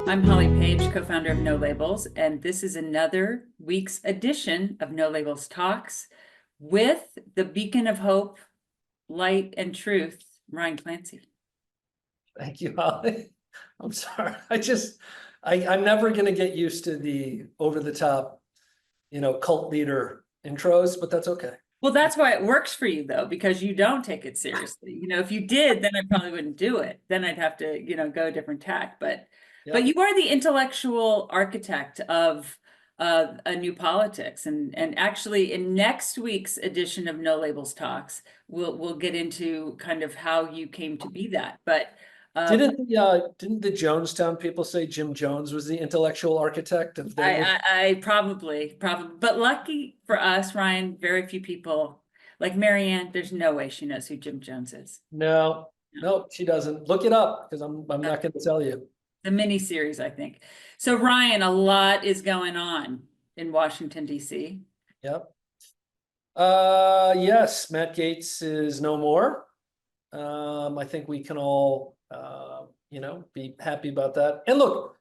I'm Holly Page, co-founder of No Labels, and this is another week's edition of No Labels Talks with the beacon of hope, light, and truth, Ryan Clancy. Thank you, Holly. I'm sorry. I'm never going to get used to the over-the-top, cult leader intros, but that's okay. Well, that's why it works for you, though, because you don't take it seriously. If you did, then I probably wouldn't do it. Then I'd have to, go a different tack. But you are the intellectual architect of a new politics, and actually, in next week's edition of No Labels Talks, we'll get into kind of how you came to be that. But didn't the Jonestown people say Jim Jones was the intellectual architect of their? I probably, but lucky for us, Ryan, very few people like Marianne. There's no way she knows who Jim Jones is. No, she doesn't. Look it up because I'm not going to tell you. The mini series, I think. So Ryan, a lot is going on in Washington, D.C. Yep. Yes, Matt Gaetz is no more. I think we can all, be happy about that. And look,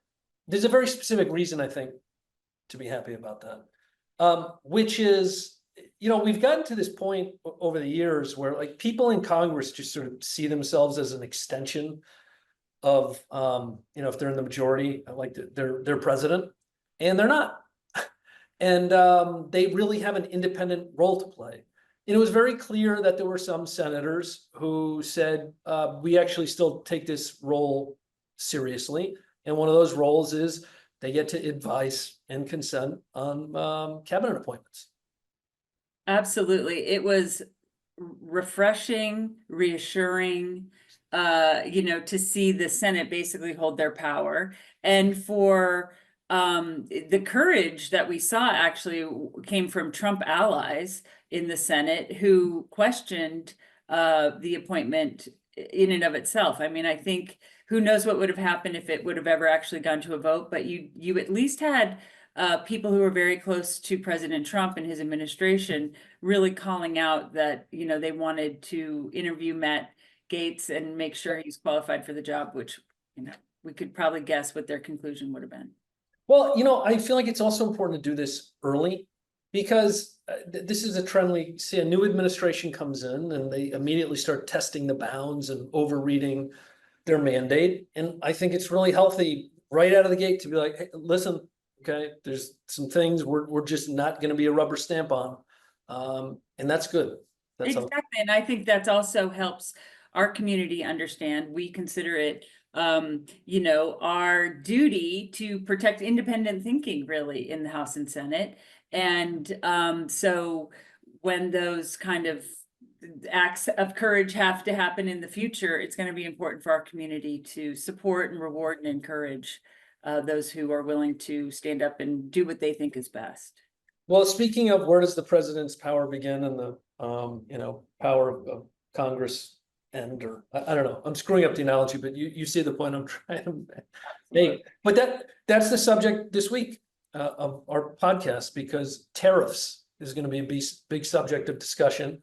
there's a very specific reason, I think, to be happy about that, which is, we've gotten to this point over the years where like people in Congress just sort of see themselves as an extension of, if they're in the majority, like their president, and they're not. And they really have an independent role to play. And it was very clear that there were some senators who said, we actually still take this role seriously. And one of those roles is they get to advise and consent on cabinet appointments. Absolutely. It was refreshing, reassuring, to see the Senate basically hold their power. And for the courage that we saw actually came from Trump allies in the Senate who questioned the appointment in and of itself. I mean, I think who knows what would have happened if it would have ever actually gone to a vote, but you at least had people who were very close to President Trump and his administration really calling out that, they wanted to interview Matt Gaetz and make sure he's qualified for the job, which, we could probably guess what their conclusion would have been. Well, I feel like it's also important to do this early because this is a trend. We see a new administration comes in and they immediately start testing the bounds and overreading their mandate. And I think it's really healthy right out of the gate to be like, hey, listen, okay, there's some things we're just not going to be a rubber stamp on. And that's good. That's exactly. And I think that also helps our community understand. We consider it our duty to protect independent thinking really in the House and Senate. And so when those kind of acts of courage have to happen in the future, it's going to be important for our community to support and reward and encourage those who are willing to stand up and do what they think is best. Well, speaking of where does the president's power begin and the power of Congress end, or I don't know, I'm screwing up the analogy, but you see the point I'm trying to make. But that's the subject this week of our podcast, because tariffs is going to be a big subject of discussion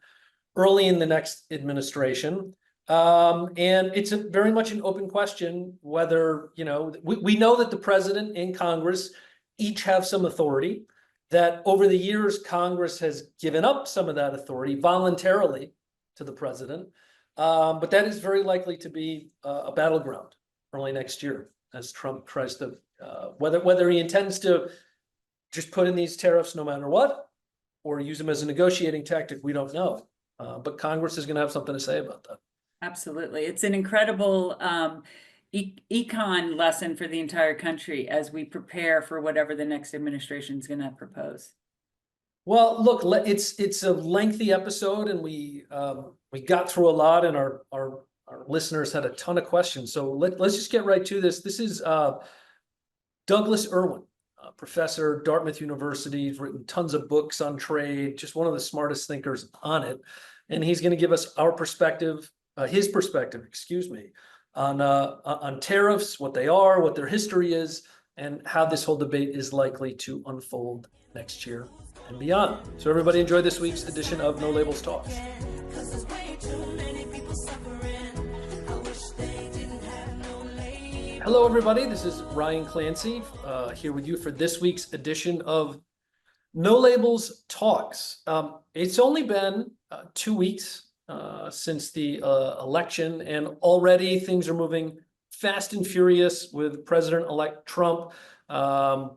early in the next administration. And it's very much an open question whether, we know that the president and Congress each have some authority, that over the years, Congress has given up some of that authority voluntarily to the president. But that is very likely to be a battleground early next year as Trump tries to, whether he intends to just put in these tariffs no matter what, or use them as a negotiating tactic, we don't know. But Congress is going to have something to say about that. Absolutely. It's an incredible econ lesson for the entire country as we prepare for whatever the next administration is going to propose. Well, look, it's a lengthy episode, and we got through a lot, and our listeners had a ton of questions. So let's just get right to this. This is Douglas Irwin, professor, Dartmouth University. He's written tons of books on trade, just one of the smartest thinkers on it. And he's going to give us our perspective, his perspective, on tariffs, what they are, what their history is, and how this whole debate is likely to unfold next year and beyond. So everybody enjoy this week's edition of No Labels Talks. Hello, everybody. This is Ryan Clancy here with you for this week's edition of No Labels Talks. It's only been 2 weeks since the election, and already things are moving fast and furious with President-elect Trump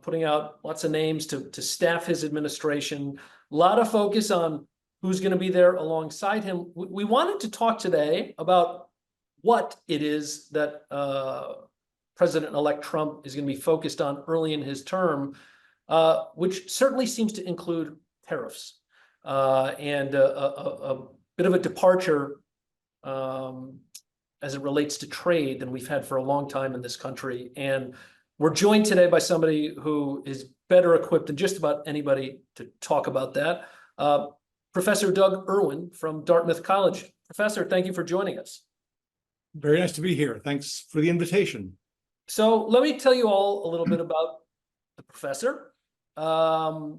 putting out lots of names to staff his administration. A lot of focus on who's going to be there alongside him. We wanted to talk today about what it is that President-elect Trump is going to be focused on early in his term, which certainly seems to include tariffs and a bit of a departure as it relates to trade than we've had for a long time in this country. And we're joined today by somebody who is better equipped than just about anybody to talk about that. Professor Doug Irwin from Dartmouth College. Professor, thank you for joining us. Very nice to be here. Thanks for the invitation. So let me tell you all a little bit about the professor.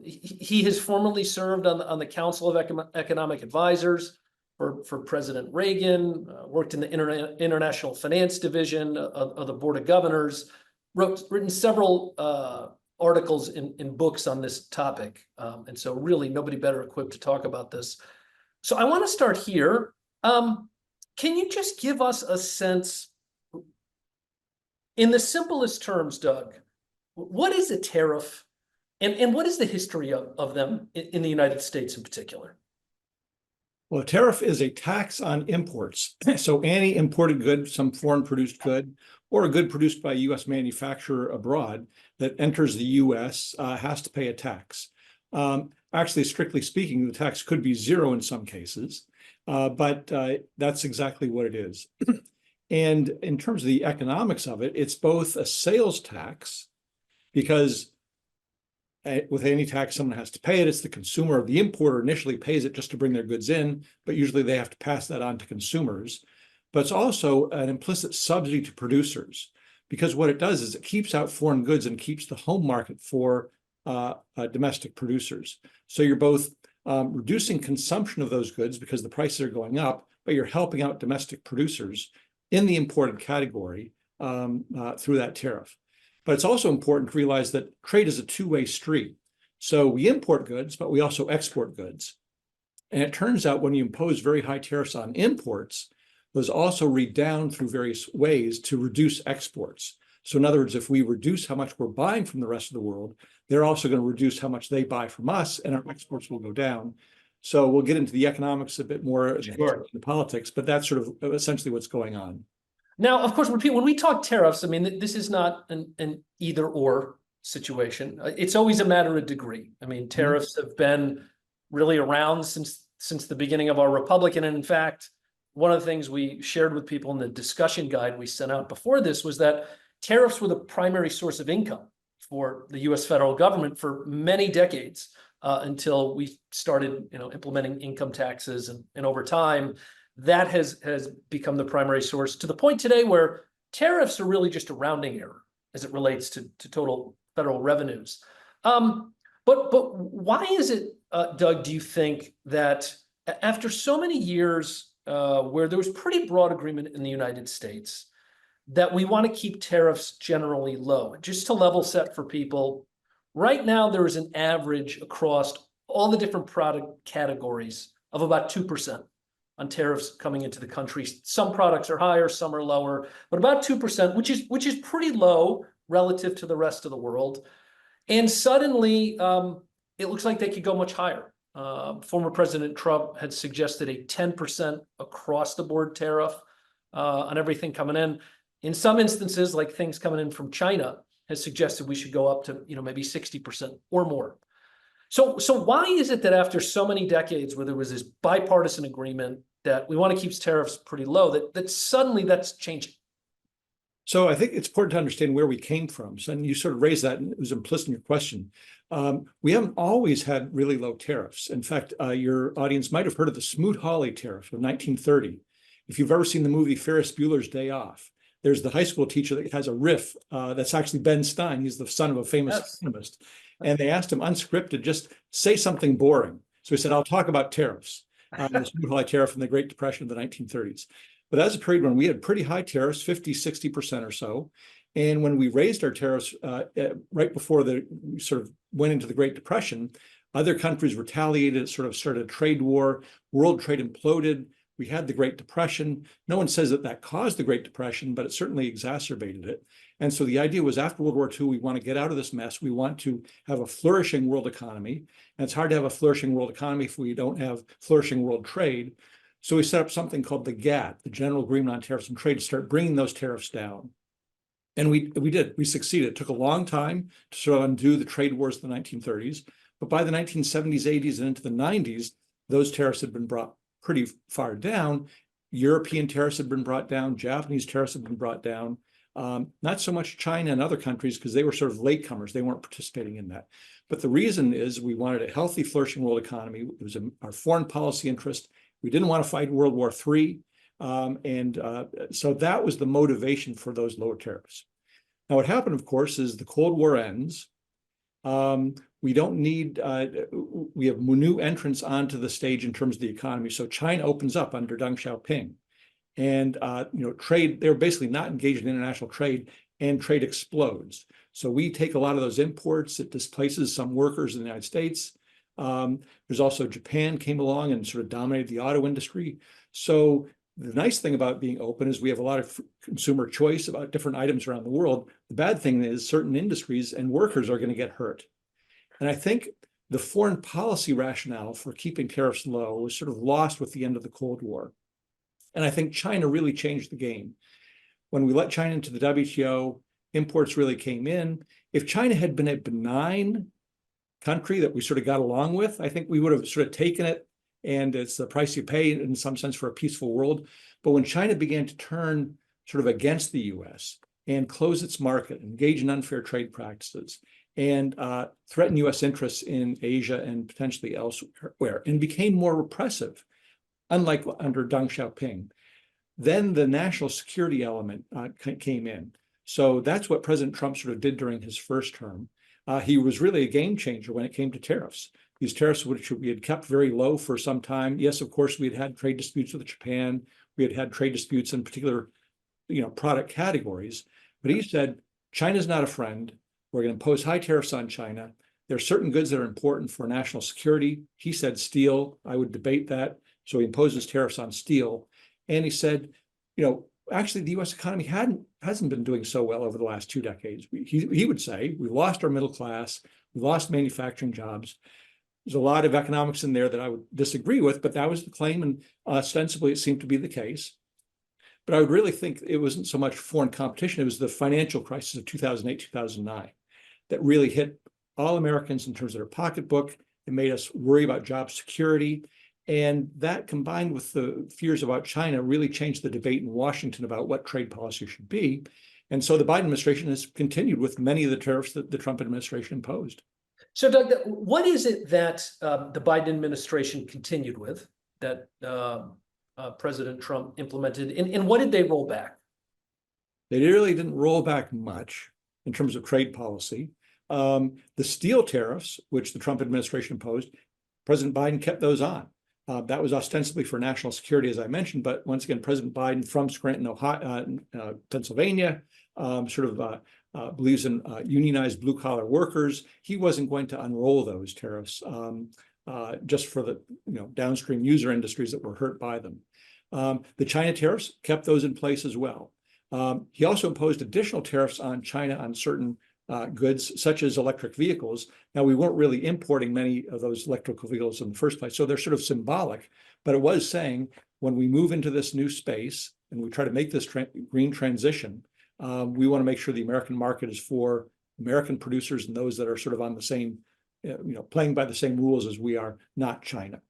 He has formerly served on the Council of Economic Advisors for President Reagan, worked in the International Finance Division of the Board of Governors, written several articles in books on this topic. And so really nobody better equipped to talk about this. So I want to start here. Can you just give us a sense, in the simplest terms, Doug, what is a tariff and what is the history of them in the United States in particular? Well, a tariff is a tax on imports. So any imported good, some foreign produced good, or a good produced by a U.S. manufacturer abroad that enters the U.S. Has to pay a tax. Actually, strictly speaking, the tax could be zero in some cases, but that's exactly what it is. And in terms of the economics of it, it's both a sales tax, because with any tax, someone has to pay it. It's the consumer, or the importer initially pays it just to bring their goods in, but usually they have to pass that on to consumers. But it's also an implicit subsidy to producers, because what it does is it keeps out foreign goods and keeps the home market for domestic producers. So you're both reducing consumption of those goods because the prices are going up, but you're helping out domestic producers in the imported category through that tariff. But it's also important to realize that trade is a two-way street. So we import goods, but we also export goods. And it turns out when you impose very high tariffs on imports, those also read down through various ways to reduce exports. So in other words, if we reduce how much we're buying from the rest of the world, they're also going to reduce how much they buy from us, and our exports will go down. So we'll get into the economics a bit more, sure, the politics, but that's sort of essentially what's going on. Now, of course, when we talk tariffs, I mean, this is not an either or situation. It's always a matter of degree. I mean, tariffs have been really around since the beginning of our republic. And in fact, one of the things we shared with people in the discussion guide we sent out before this was that tariffs were the primary source of income for the U.S. federal government for many decades until we started, implementing income taxes, and over time, that has become the primary source, to the point today where tariffs are really just a rounding error as it relates to total federal revenues. But why is it, Doug, do you think that after so many years where there was pretty broad agreement in the United States that we want to keep tariffs generally low? Just to level set for people, right now there is an average across all the different product categories of about 2% on tariffs coming into the country. Some products are higher, some are lower, but about 2%, which is pretty low relative to the rest of the world. And suddenly, it looks like they could go much higher. Former President Trump had suggested a 10% across the board tariff on everything coming in. In some instances, like things coming in from China, has suggested we should go up to maybe 60% or more. So why is it that after so many decades where there was this bipartisan agreement that we want to keep tariffs pretty low, that suddenly that's changing? So I think it's important to understand where we came from. So, and you sort of raised that, and it was implicit in your question. We haven't always had really low tariffs. In fact, your audience might have heard of the Smoot-Hawley tariff of 1930. If you've ever seen the movie Ferris Bueller's Day Off, there's the high school teacher that has a riff that's actually Ben Stein. He's the son of a famous economist. And they asked him unscripted, just say something boring. So he said, I'll talk about tariffs. The Smoot-Hawley tariff in the Great Depression of the 1930s. But that was a period when we had pretty high tariffs, 50, 60% or so. And when we raised our tariffs right before we sort of went into the Great Depression, other countries retaliated, it sort of started a trade war, world trade imploded. We had the Great Depression. No one says that that caused the Great Depression, but it certainly exacerbated it. And so the idea was after World War II, we want to get out of this mess. We want to have a flourishing world economy. And it's hard to have a flourishing world economy if we don't have flourishing world trade. So we set up something called the GATT, the General Agreement on Tariffs and Trade, to start bringing those tariffs down. And we did. We succeeded. It took a long time to sort of undo the trade wars of the 1930s. But by the 1970s, 80s, and into the 90s, those tariffs had been brought pretty far down. European tariffs had been brought down. Japanese tariffs had been brought down. Not so much China and other countries because they were sort of latecomers. They weren't participating in that. But the reason is we wanted a healthy, flourishing world economy. It was our foreign policy interest. We didn't want to fight World War III. So that was the motivation for those lower tariffs. Now, what happened, of course, is the Cold War ends. We don't need, we have new entrants onto the stage in terms of the economy. So China opens up under Deng Xiaoping. And, trade, they're basically not engaged in international trade, and trade explodes. So we take a lot of those imports. It displaces some workers in the United States. There's also Japan came along and sort of dominated the auto industry. So the nice thing about being open is we have a lot of consumer choice about different items around the world. The bad thing is certain industries and workers are going to get hurt. And I think the foreign policy rationale for keeping tariffs low was sort of lost with the end of the Cold War. And I think China really changed the game. When we let China into the WTO, imports really came in. If China had been a benign country that we sort of got along with, I think we would have sort of taken it, and it's the price you pay in some sense for a peaceful world. But when China began to turn sort of against the US and close its market, engage in unfair trade practices, and threaten US interests in Asia and potentially elsewhere, and became more repressive, unlike under Deng Xiaoping, then the national security element came in. So that's what President Trump sort of did during his first term. He was really a game changer when it came to tariffs. These tariffs, which we had kept very low for some time. Yes, of course, we had had trade disputes with Japan. We had had trade disputes in particular, product categories. But he said, China's not a friend. We're going to impose high tariffs on China. There are certain goods that are important for national security. He said steel. I would debate that. So he imposes tariffs on steel. And he said, actually, the US economy hasn't been doing so well over the last 2 decades. He would say, we lost our middle class. We lost manufacturing jobs. There's a lot of economics in there that I would disagree with, but that was the claim, and ostensibly it seemed to be the case. But I would really think it wasn't so much foreign competition, it was the financial crisis of 2008, 2009 that really hit all Americans in terms of their pocketbook. It made us worry about job security. And that, combined with the fears about China, really changed the debate in Washington about what trade policy should be. And so the Biden administration has continued with many of the tariffs that the Trump administration imposed. So, Doug, what is it that the Biden administration continued with that President Trump implemented, and what did they roll back? They really didn't roll back much in terms of trade policy. The steel tariffs, which the Trump administration imposed, President Biden kept those on. That was ostensibly for national security, as I mentioned, but once again, President Biden from Scranton, Ohio, Pennsylvania, believes in unionized blue-collar workers. He wasn't going to unroll those tariffs just for the downstream user industries that were hurt by them. The China tariffs kept those in place as well. He also imposed additional tariffs on China on certain goods, such as electric vehicles. Now, we weren't really importing many of those electrical vehicles in the first place, so they're sort of symbolic, but it was saying when we move into this new space and we try to make this green transition, we want to make sure the American market is for American producers and those that are sort of on the same, playing by the same rules as we are, not China.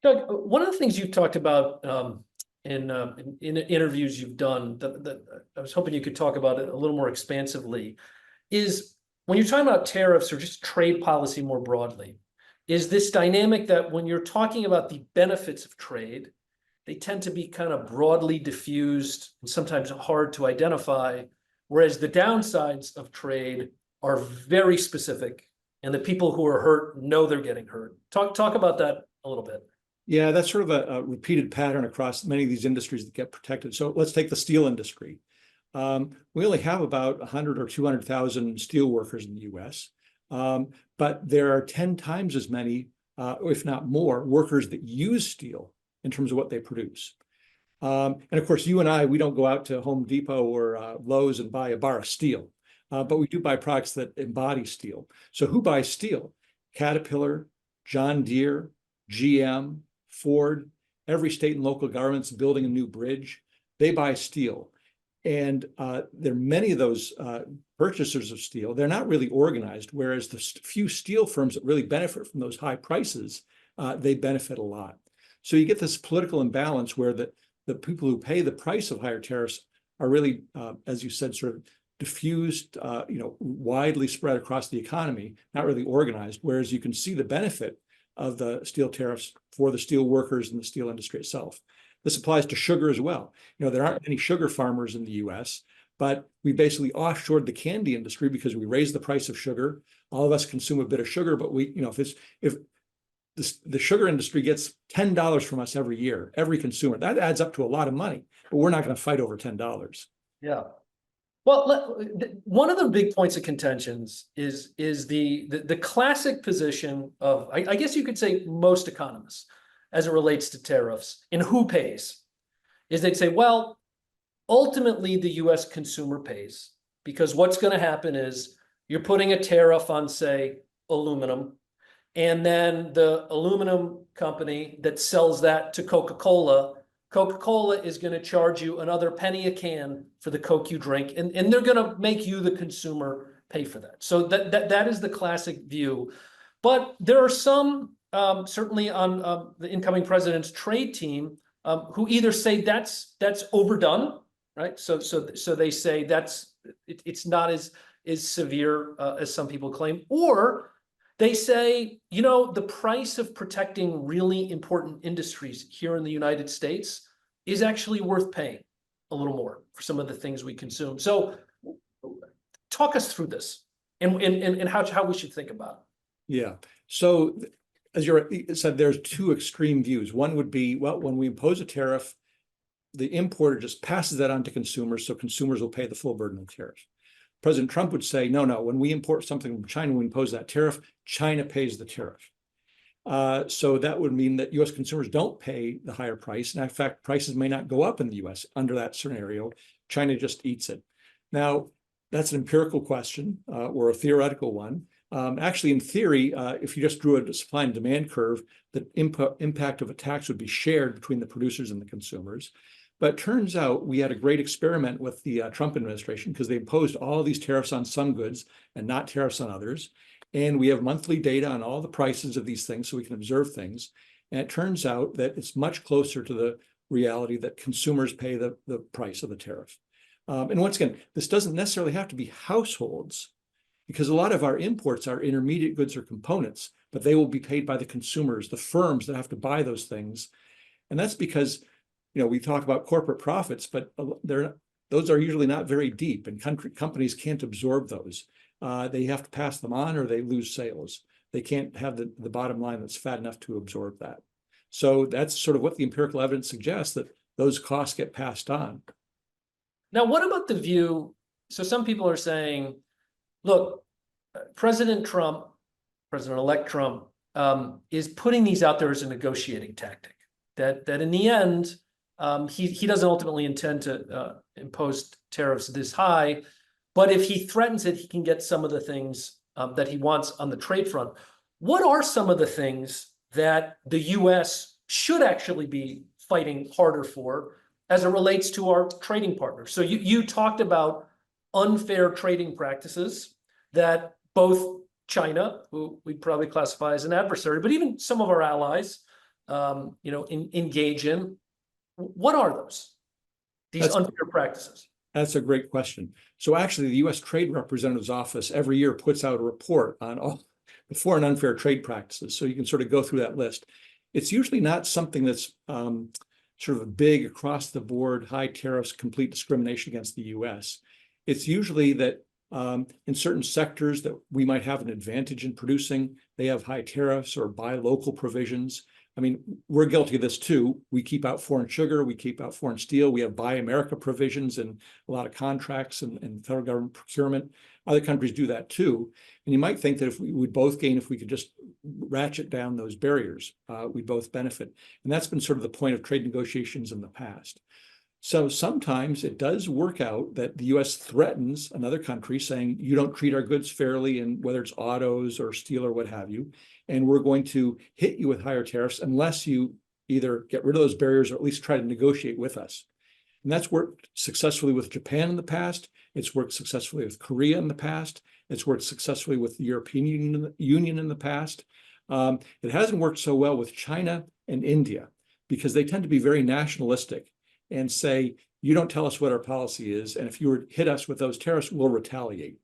Doug, one of the things you've talked about in interviews you've done that I was hoping you could talk about it a little more expansively is when you're talking about tariffs or just trade policy more broadly, is this dynamic that when you're talking about the benefits of trade, they tend to be kind of broadly diffused and sometimes hard to identify, whereas the downsides of trade are very specific and the people who are hurt know they're getting hurt. Talk about that a little bit. Yeah, that's sort of a repeated pattern across many of these industries that get protected. So let's take the steel industry. We only have about 100 or 200,000 steel workers in the US, but there are 10 times as many, if not more, workers that use steel in terms of what they produce. And of course, you and I, we don't go out to Home Depot or Lowe's and buy a bar of steel, but we do buy products that embody steel. So who buys steel? Caterpillar, John Deere, GM, Ford, every state and local government's building a new bridge. They buy steel. And there are many of those purchasers of steel. They're not really organized, whereas the few steel firms that really benefit from those high prices, they benefit a lot. So you get this political imbalance where the people who pay the price of higher tariffs are really, as you said, sort of diffused, widely spread across the economy, not really organized, whereas you can see the benefit of the steel tariffs for the steel workers and the steel industry itself. This applies to sugar as well. There aren't any sugar farmers in the US, but we basically offshored the candy industry because we raised the price of sugar. All of us consume a bit of sugar, but if the sugar industry gets $10 from us every year, every consumer, that adds up to a lot of money, but we're not going to fight over $10. Yeah. Well, one of the big points of contentions is the classic position of, I guess you could say most economists, as it relates to tariffs and who pays, is they'd say, well, ultimately the US consumer pays, because what's going to happen is you're putting a tariff on, say, aluminum, and then the aluminum company that sells that to Coca-Cola is going to charge you another penny a can for the Coke you drink, and they're going to make you, the consumer, pay for that. So that is the classic view. But there are some, certainly on the incoming president's trade team, who either say that's overdone, right? So they say it's not as severe as some people claim, or they say, the price of protecting really important industries here in the United States is actually worth paying a little more for some of the things we consume. So talk us through this and how we should think about it. Yeah. So as you said, there's two extreme views. One would be, well, when we impose a tariff, the importer just passes that on to consumers, so consumers will pay the full burden of the tariff. President Trump would say, no, when we import something from China, we impose that tariff, China pays the tariff. So that would mean that US consumers don't pay the higher price. And in fact, prices may not go up in the US under that scenario. China just eats it. Now, that's an empirical question or a theoretical one. Actually, in theory, if you just drew a supply and demand curve, the impact of a tax would be shared between the producers and the consumers. But it turns out we had a great experiment with the Trump administration because they imposed all of these tariffs on some goods and not tariffs on others. And we have monthly data on all the prices of these things so we can observe things. And it turns out that it's much closer to the reality that consumers pay the price of the tariff. And once again, this doesn't necessarily have to be households, because a lot of our imports are intermediate goods or components, but they will be paid by the consumers, the firms that have to buy those things. And that's because we talk about corporate profits, but those are usually not very deep, and companies can't absorb those. They have to pass them on, or they lose sales. They can't have the bottom line that's fat enough to absorb that. So that's sort of what the empirical evidence suggests, that those costs get passed on. Now, what about the view? So some people are saying, look, President-elect Trump, is putting these out there as a negotiating tactic. That in the end, he doesn't ultimately intend to impose tariffs this high, but if he threatens it, he can get some of the things that he wants on the trade front. What are some of the things that the US should actually be fighting harder for as it relates to our trading partners? So you talked about unfair trading practices that both China, who we probably classify as an adversary, but even some of our allies, engage in. What are those? These unfair practices? That's a great question. So actually, the U.S. Trade Representative's Office every year puts out a report on all the foreign unfair trade practices. So you can sort of go through that list. It's usually not something that's sort of a big across the board, high tariffs, complete discrimination against the U.S. It's usually that in certain sectors that we might have an advantage in producing, they have high tariffs or buy local provisions. I mean, we're guilty of this too. We keep out foreign sugar, we keep out foreign steel, we have Buy America provisions in a lot of contracts and federal government procurement. Other countries do that too. And you might think that if we would both gain, if we could just ratchet down those barriers, we'd both benefit. And that's been sort of the point of trade negotiations in the past. So sometimes it does work out that the US threatens another country saying, you don't treat our goods fairly, and whether it's autos or steel or what have you, and we're going to hit you with higher tariffs unless you either get rid of those barriers or at least try to negotiate with us. And that's worked successfully with Japan in the past. It's worked successfully with Korea in the past. It's worked successfully with the European Union in the past. It hasn't worked so well with China and India because they tend to be very nationalistic and say, you don't tell us what our policy is, and if you were to hit us with those tariffs, we'll retaliate.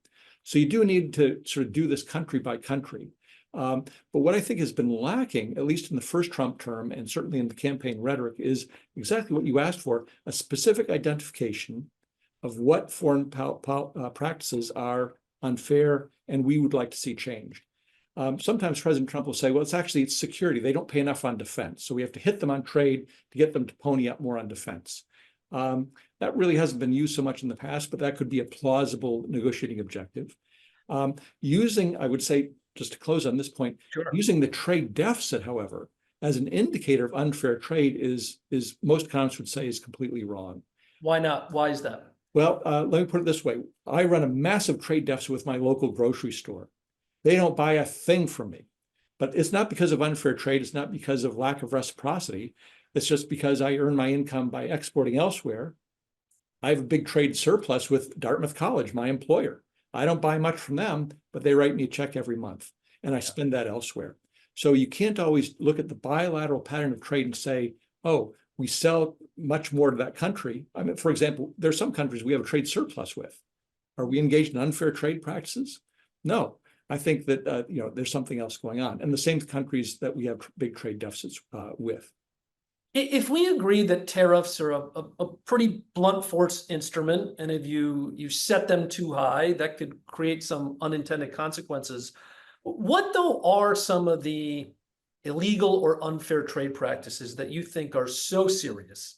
So you do need to sort of do this country by country. But what I think has been lacking, at least in the first Trump term, and certainly in the campaign rhetoric, is exactly what you asked for, a specific identification of what foreign practices are unfair and we would like to see changed. Sometimes President Trump will say, well, it's security. They don't pay enough on defense. So we have to hit them on trade to get them to pony up more on defense. That really hasn't been used so much in the past, but that could be a plausible negotiating objective. Using, I would say, just to close on this point, Sure. Using the trade deficit, however, as an indicator of unfair trade is most economists would say is completely wrong. Why not? Why is that? Well, let me put it this way. I run a massive trade deficit with my local grocery store. They don't buy a thing from me, but it's not because of unfair trade. It's not because of lack of reciprocity. It's just because I earn my income by exporting elsewhere. I have a big trade surplus with Dartmouth College, my employer. I don't buy much from them, but they write me a check every month and I spend that elsewhere. So you can't always look at the bilateral pattern of trade and say, oh, we sell much more to that country. I mean, for example, there's some countries we have a trade surplus with. Are we engaged in unfair trade practices? No. I think that there's something else going on, and the same countries that we have big trade deficits with. If we agree that tariffs are a pretty blunt force instrument, and if you set them too high, that could create some unintended consequences. What though are some of the illegal or unfair trade practices that you think are so serious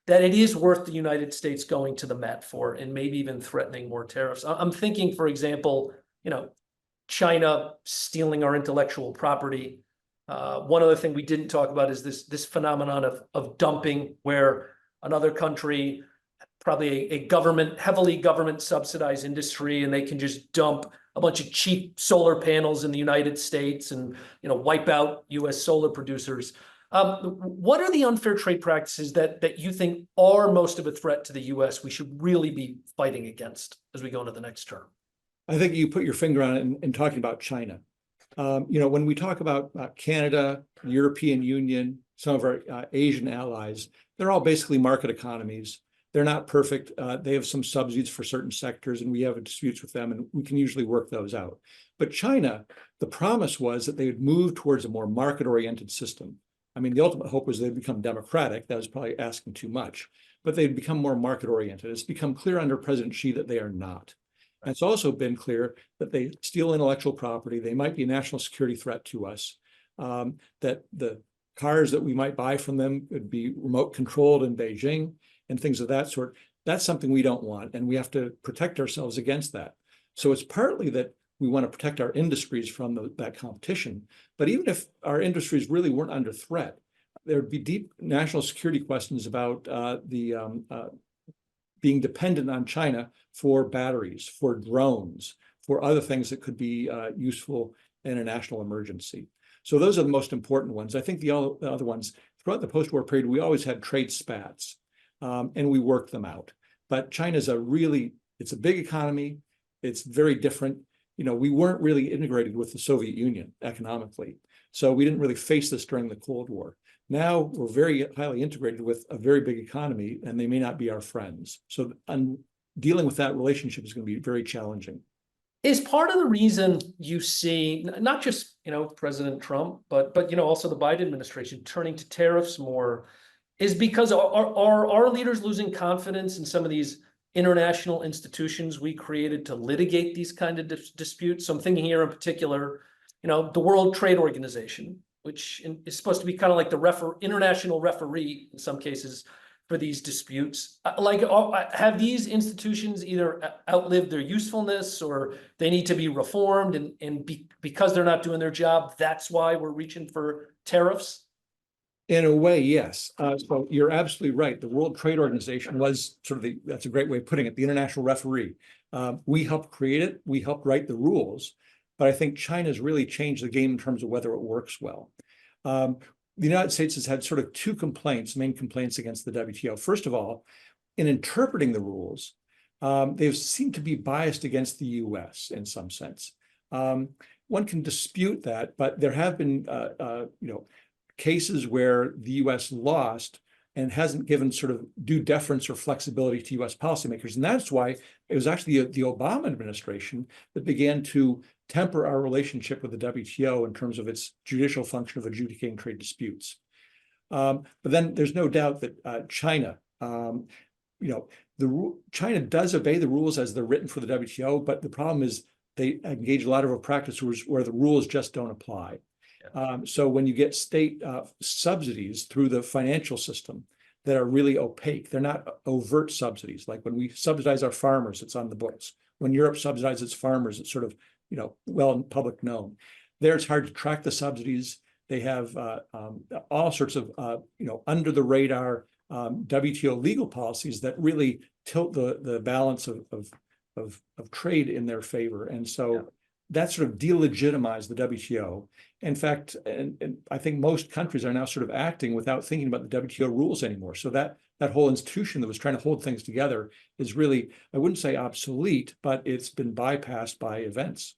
that it is worth the United States going to the mat for and maybe even threatening more tariffs? I'm thinking, for example, China stealing our intellectual property. One other thing we didn't talk about is this phenomenon of dumping, where another country, probably a heavily government subsidized industry, and they can just dump a bunch of cheap solar panels in the United States and wipe out US solar producers. What are the unfair trade practices that you think are most of a threat to the US we should really be fighting against as we go into the next term? I think you put your finger on it in talking about China. When we talk about Canada, the European Union, some of our Asian allies, they're all basically market economies. They're not perfect. They have some subsidies for certain sectors, and we have disputes with them, and we can usually work those out. But China, the promise was that they would move towards a more market-oriented system. I mean, the ultimate hope was they'd become democratic. That was probably asking too much, but they'd become more market-oriented. It's become clear under President Xi that they are not. And it's also been clear that they steal intellectual property. They might be a national security threat to us, that the cars that we might buy from them would be remote controlled in Beijing and things of that sort. That's something we don't want, and we have to protect ourselves against that. So it's partly that we want to protect our industries from that competition. But even if our industries really weren't under threat, there would be deep national security questions about being dependent on China for batteries, for drones, for other things that could be useful in a national emergency. So those are the most important ones. I think the other ones, throughout the post-war period, we always had trade spats, and we worked them out. But China's it's a big economy. It's very different. We weren't really integrated with the Soviet Union economically. So we didn't really face this during the Cold War. Now we're very highly integrated with a very big economy, and they may not be our friends. So dealing with that relationship is going to be very challenging. Is part of the reason you see not just President Trump, but also the Biden administration turning to tariffs more, is because are our leaders losing confidence in some of these international institutions we created to litigate these kind of disputes? So I'm thinking here in particular, the World Trade Organization, which is supposed to be kind of like the international referee in some cases for these disputes. Have these institutions either outlived their usefulness, or they need to be reformed, and because they're not doing their job, that's why we're reaching for tariffs? In a way, yes. So you're absolutely right. The World Trade Organization was sort of that's a great way of putting it, the international referee. We helped create it. We helped write the rules. But I think China's really changed the game in terms of whether it works well. The United States has had sort of two main complaints against the WTO. First of all, in interpreting the rules, they seem to be biased against the US in some sense. One can dispute that, but there have been, cases where the US lost and hasn't given sort of due deference or flexibility to US policymakers. And that's why it was actually the Obama administration that began to temper our relationship with the WTO in terms of its judicial function of adjudicating trade disputes. But then there's no doubt that China, China does obey the rules as they're written for the WTO, but the problem is they engage a lot of a practice where the rules just don't apply. So when you get state subsidies through the financial system that are really opaque, they're not overt subsidies. Like when we subsidize our farmers, it's on the books. When Europe subsidizes its farmers, it's sort of, well in public known. There, it's hard to track the subsidies. They have all sorts of, under the radar WTO legal policies that really tilt the balance of trade in their favor. And so that sort of delegitimized the WTO. In fact, and I think most countries are now sort of acting without thinking about the WTO rules anymore. So that whole institution that was trying to hold things together is really, I wouldn't say obsolete, but it's been bypassed by events.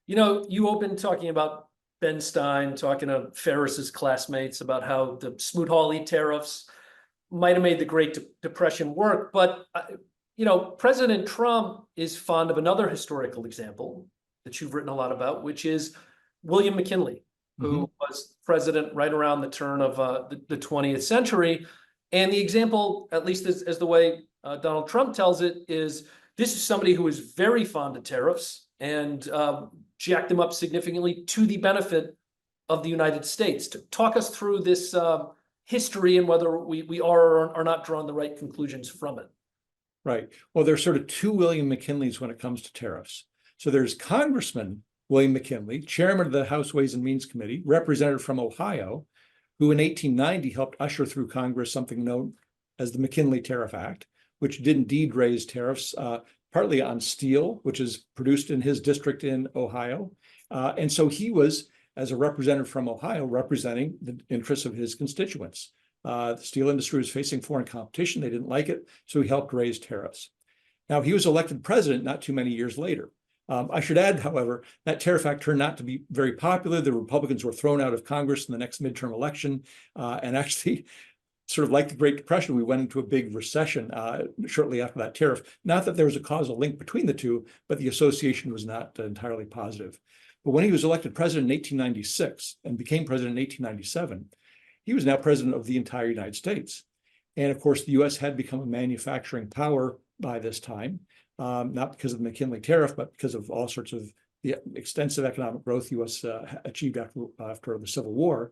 You opened talking about Ben Stein, talking to Ferris's classmates about how the Smoot-Hawley tariffs might have made the Great Depression work. But, President Trump is fond of another historical example that you've written a lot about, which is William McKinley, who was president right around the turn of the 20th century. And the example, at least as the way Donald Trump tells it, is this is somebody who is very fond of tariffs and jacked them up significantly to the benefit of the United States. To talk us through this history and whether we are or are not drawing the right conclusions from it. Right. Well, there's sort of two William McKinleys when it comes to tariffs. So there's Congressman William McKinley, chairman of the House Ways and Means Committee, representative from Ohio, who in 1890 helped usher through Congress something known as the McKinley Tariff Act, which did indeed raise tariffs partly on steel, which is produced in his district in Ohio. And so he was, as a representative from Ohio, representing the interests of his constituents. The steel industry was facing foreign competition. They didn't like it, so he helped raise tariffs. Now, he was elected president not too many years later. I should add, however, that tariff act turned out to be very popular. The Republicans were thrown out of Congress in the next midterm election, and actually, sort of like the Great Depression, we went into a big recession shortly after that tariff. Not that there was a causal link between the two, but the association was not entirely positive. But when he was elected president in 1896 and became president in 1897, he was now president of the entire United States. And of course, the US had become a manufacturing power by this time, not because of the McKinley tariff, but because of all sorts of the extensive economic growth the US achieved after the Civil War.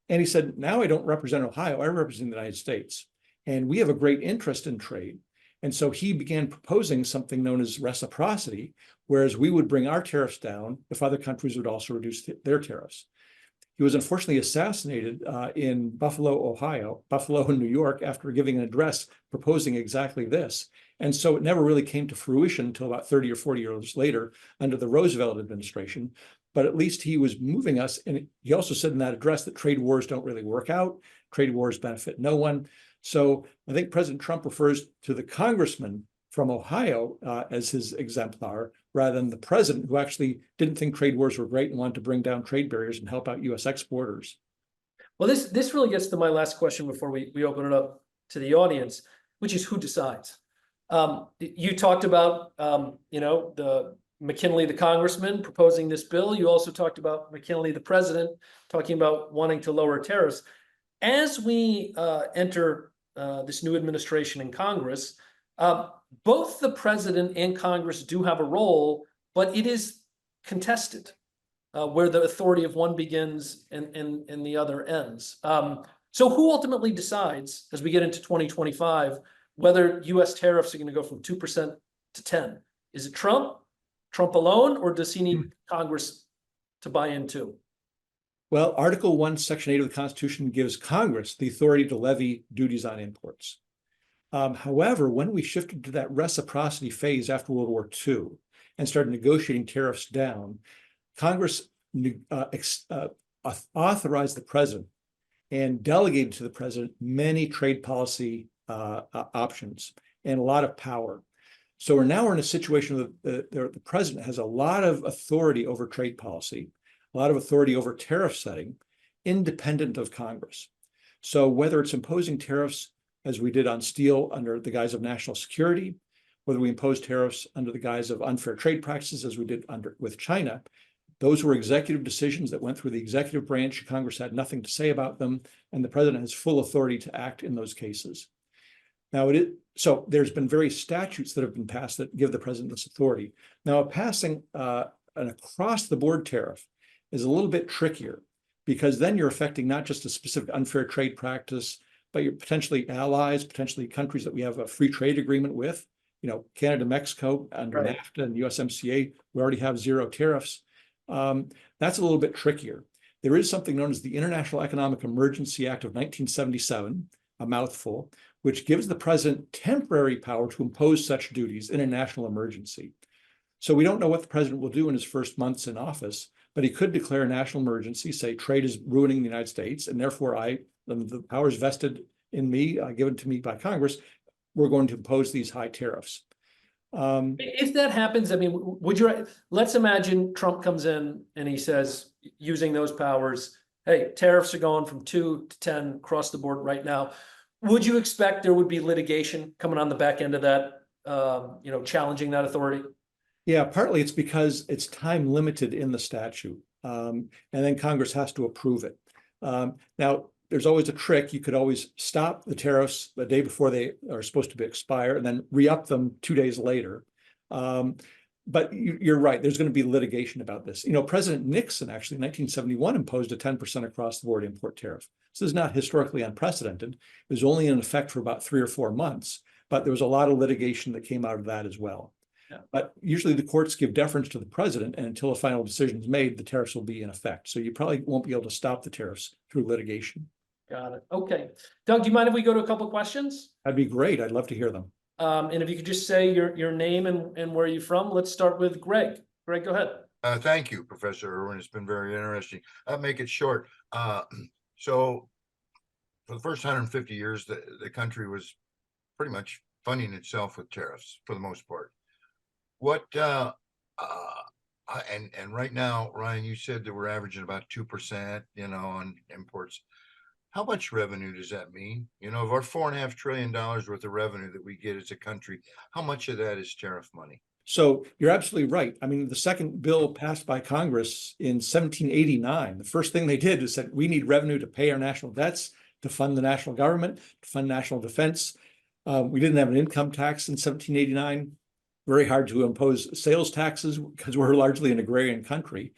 And he said, now I don't represent Ohio, I represent the United States. And we have a great interest in trade. And so he began proposing something known as reciprocity, whereas we would bring our tariffs down if other countries would also reduce their tariffs. He was unfortunately assassinated in Buffalo and New York, after giving an address proposing exactly this. And so it never really came to fruition until about 30 or 40 years later under the Roosevelt administration. But at least he was moving us. And he also said in that address that trade wars don't really work out. Trade wars benefit no one. So I think President Trump refers to the congressman from Ohio as his exemplar, rather than the president, who actually didn't think trade wars were great and wanted to bring down trade barriers and help out US exporters. Well, this really gets to my last question before we open it up to the audience, which is who decides? You talked about, the McKinley, the congressman, proposing this bill. You also talked about McKinley, the president, talking about wanting to lower tariffs. As we enter this new administration in Congress, both the president and Congress do have a role, but it is contested. where the authority of one begins and the other ends. So who ultimately decides, as we get into 2025, whether US tariffs are going to go from 2% to 10? Is it Trump alone, or does he need Congress to buy in too? Well, Article 1, Section 8 of the Constitution gives Congress the authority to levy duties on imports. However, when we shifted to that reciprocity phase after World War II and started negotiating tariffs down, Congress authorized the president and delegated to the president many trade policy options and a lot of power. So we're in a situation that the president has a lot of authority over trade policy, a lot of authority over tariff setting, independent of Congress. So whether it's imposing tariffs as we did on steel under the guise of national security, whether we impose tariffs under the guise of unfair trade practices as we did with China, those were executive decisions that went through the executive branch. Congress had nothing to say about them, and the president has full authority to act in those cases. Now, so there's been various statutes that have been passed that give the president this authority. Now, passing an across-the-board tariff is a little bit trickier, because then you're affecting not just a specific unfair trade practice, but you're potentially allies, potentially countries that we have a free trade agreement with. You know, Canada, Mexico, under Right. NAFTA and USMCA, we already have zero tariffs. That's a little bit trickier. There is something known as the International Economic Emergency Act of 1977, a mouthful, which gives the president temporary power to impose such duties in a national emergency. So we don't know what the president will do in his first months in office, but he could declare a national emergency, say trade is ruining the United States, and therefore the powers vested in me, given to me by Congress, we're going to impose these high tariffs. If that happens, I mean, let's imagine Trump comes in and he says, using those powers, hey, tariffs are going from 2 to 10 across the board right now. Would you expect there would be litigation coming on the back end of that, challenging that authority? Yeah, partly it's because it's time limited in the statute, and then Congress has to approve it. Now, there's always a trick. You could always stop the tariffs the day before they are supposed to expire and then re-up them 2 days later. But you're right, there's going to be litigation about this. President Nixon actually in 1971 imposed a 10% across the board import tariff. So this is not historically unprecedented. It was only in effect for about 3 or 4 months, but there was a lot of litigation that came out of that as well. Yeah. But usually the courts give deference to the president, and until a final decision is made, the tariffs will be in effect. So you probably won't be able to stop the tariffs through litigation. Got it. Okay. Doug, do you mind if we go to a couple of questions? That'd be great. I'd love to hear them. And if you could just say your name and where you're from. Let's start with Greg. Greg, go ahead. Thank you, Professor Irwin. It's been very interesting. I'll make it short. So for the first 150 years, the country was pretty much funding itself with tariffs for the most part. What and right now, Ryan, you said that we're averaging about 2%, on imports. How much revenue does that mean? Of our $4.5 trillion worth of revenue that we get as a country, how much of that is tariff money? So you're absolutely right. I mean, the second bill passed by Congress in 1789, the first thing they did was said, we need revenue to pay our national debts, to fund the national government, to fund national defense. We didn't have an income tax in 1789. Very hard to impose sales taxes because we're largely an agrarian country.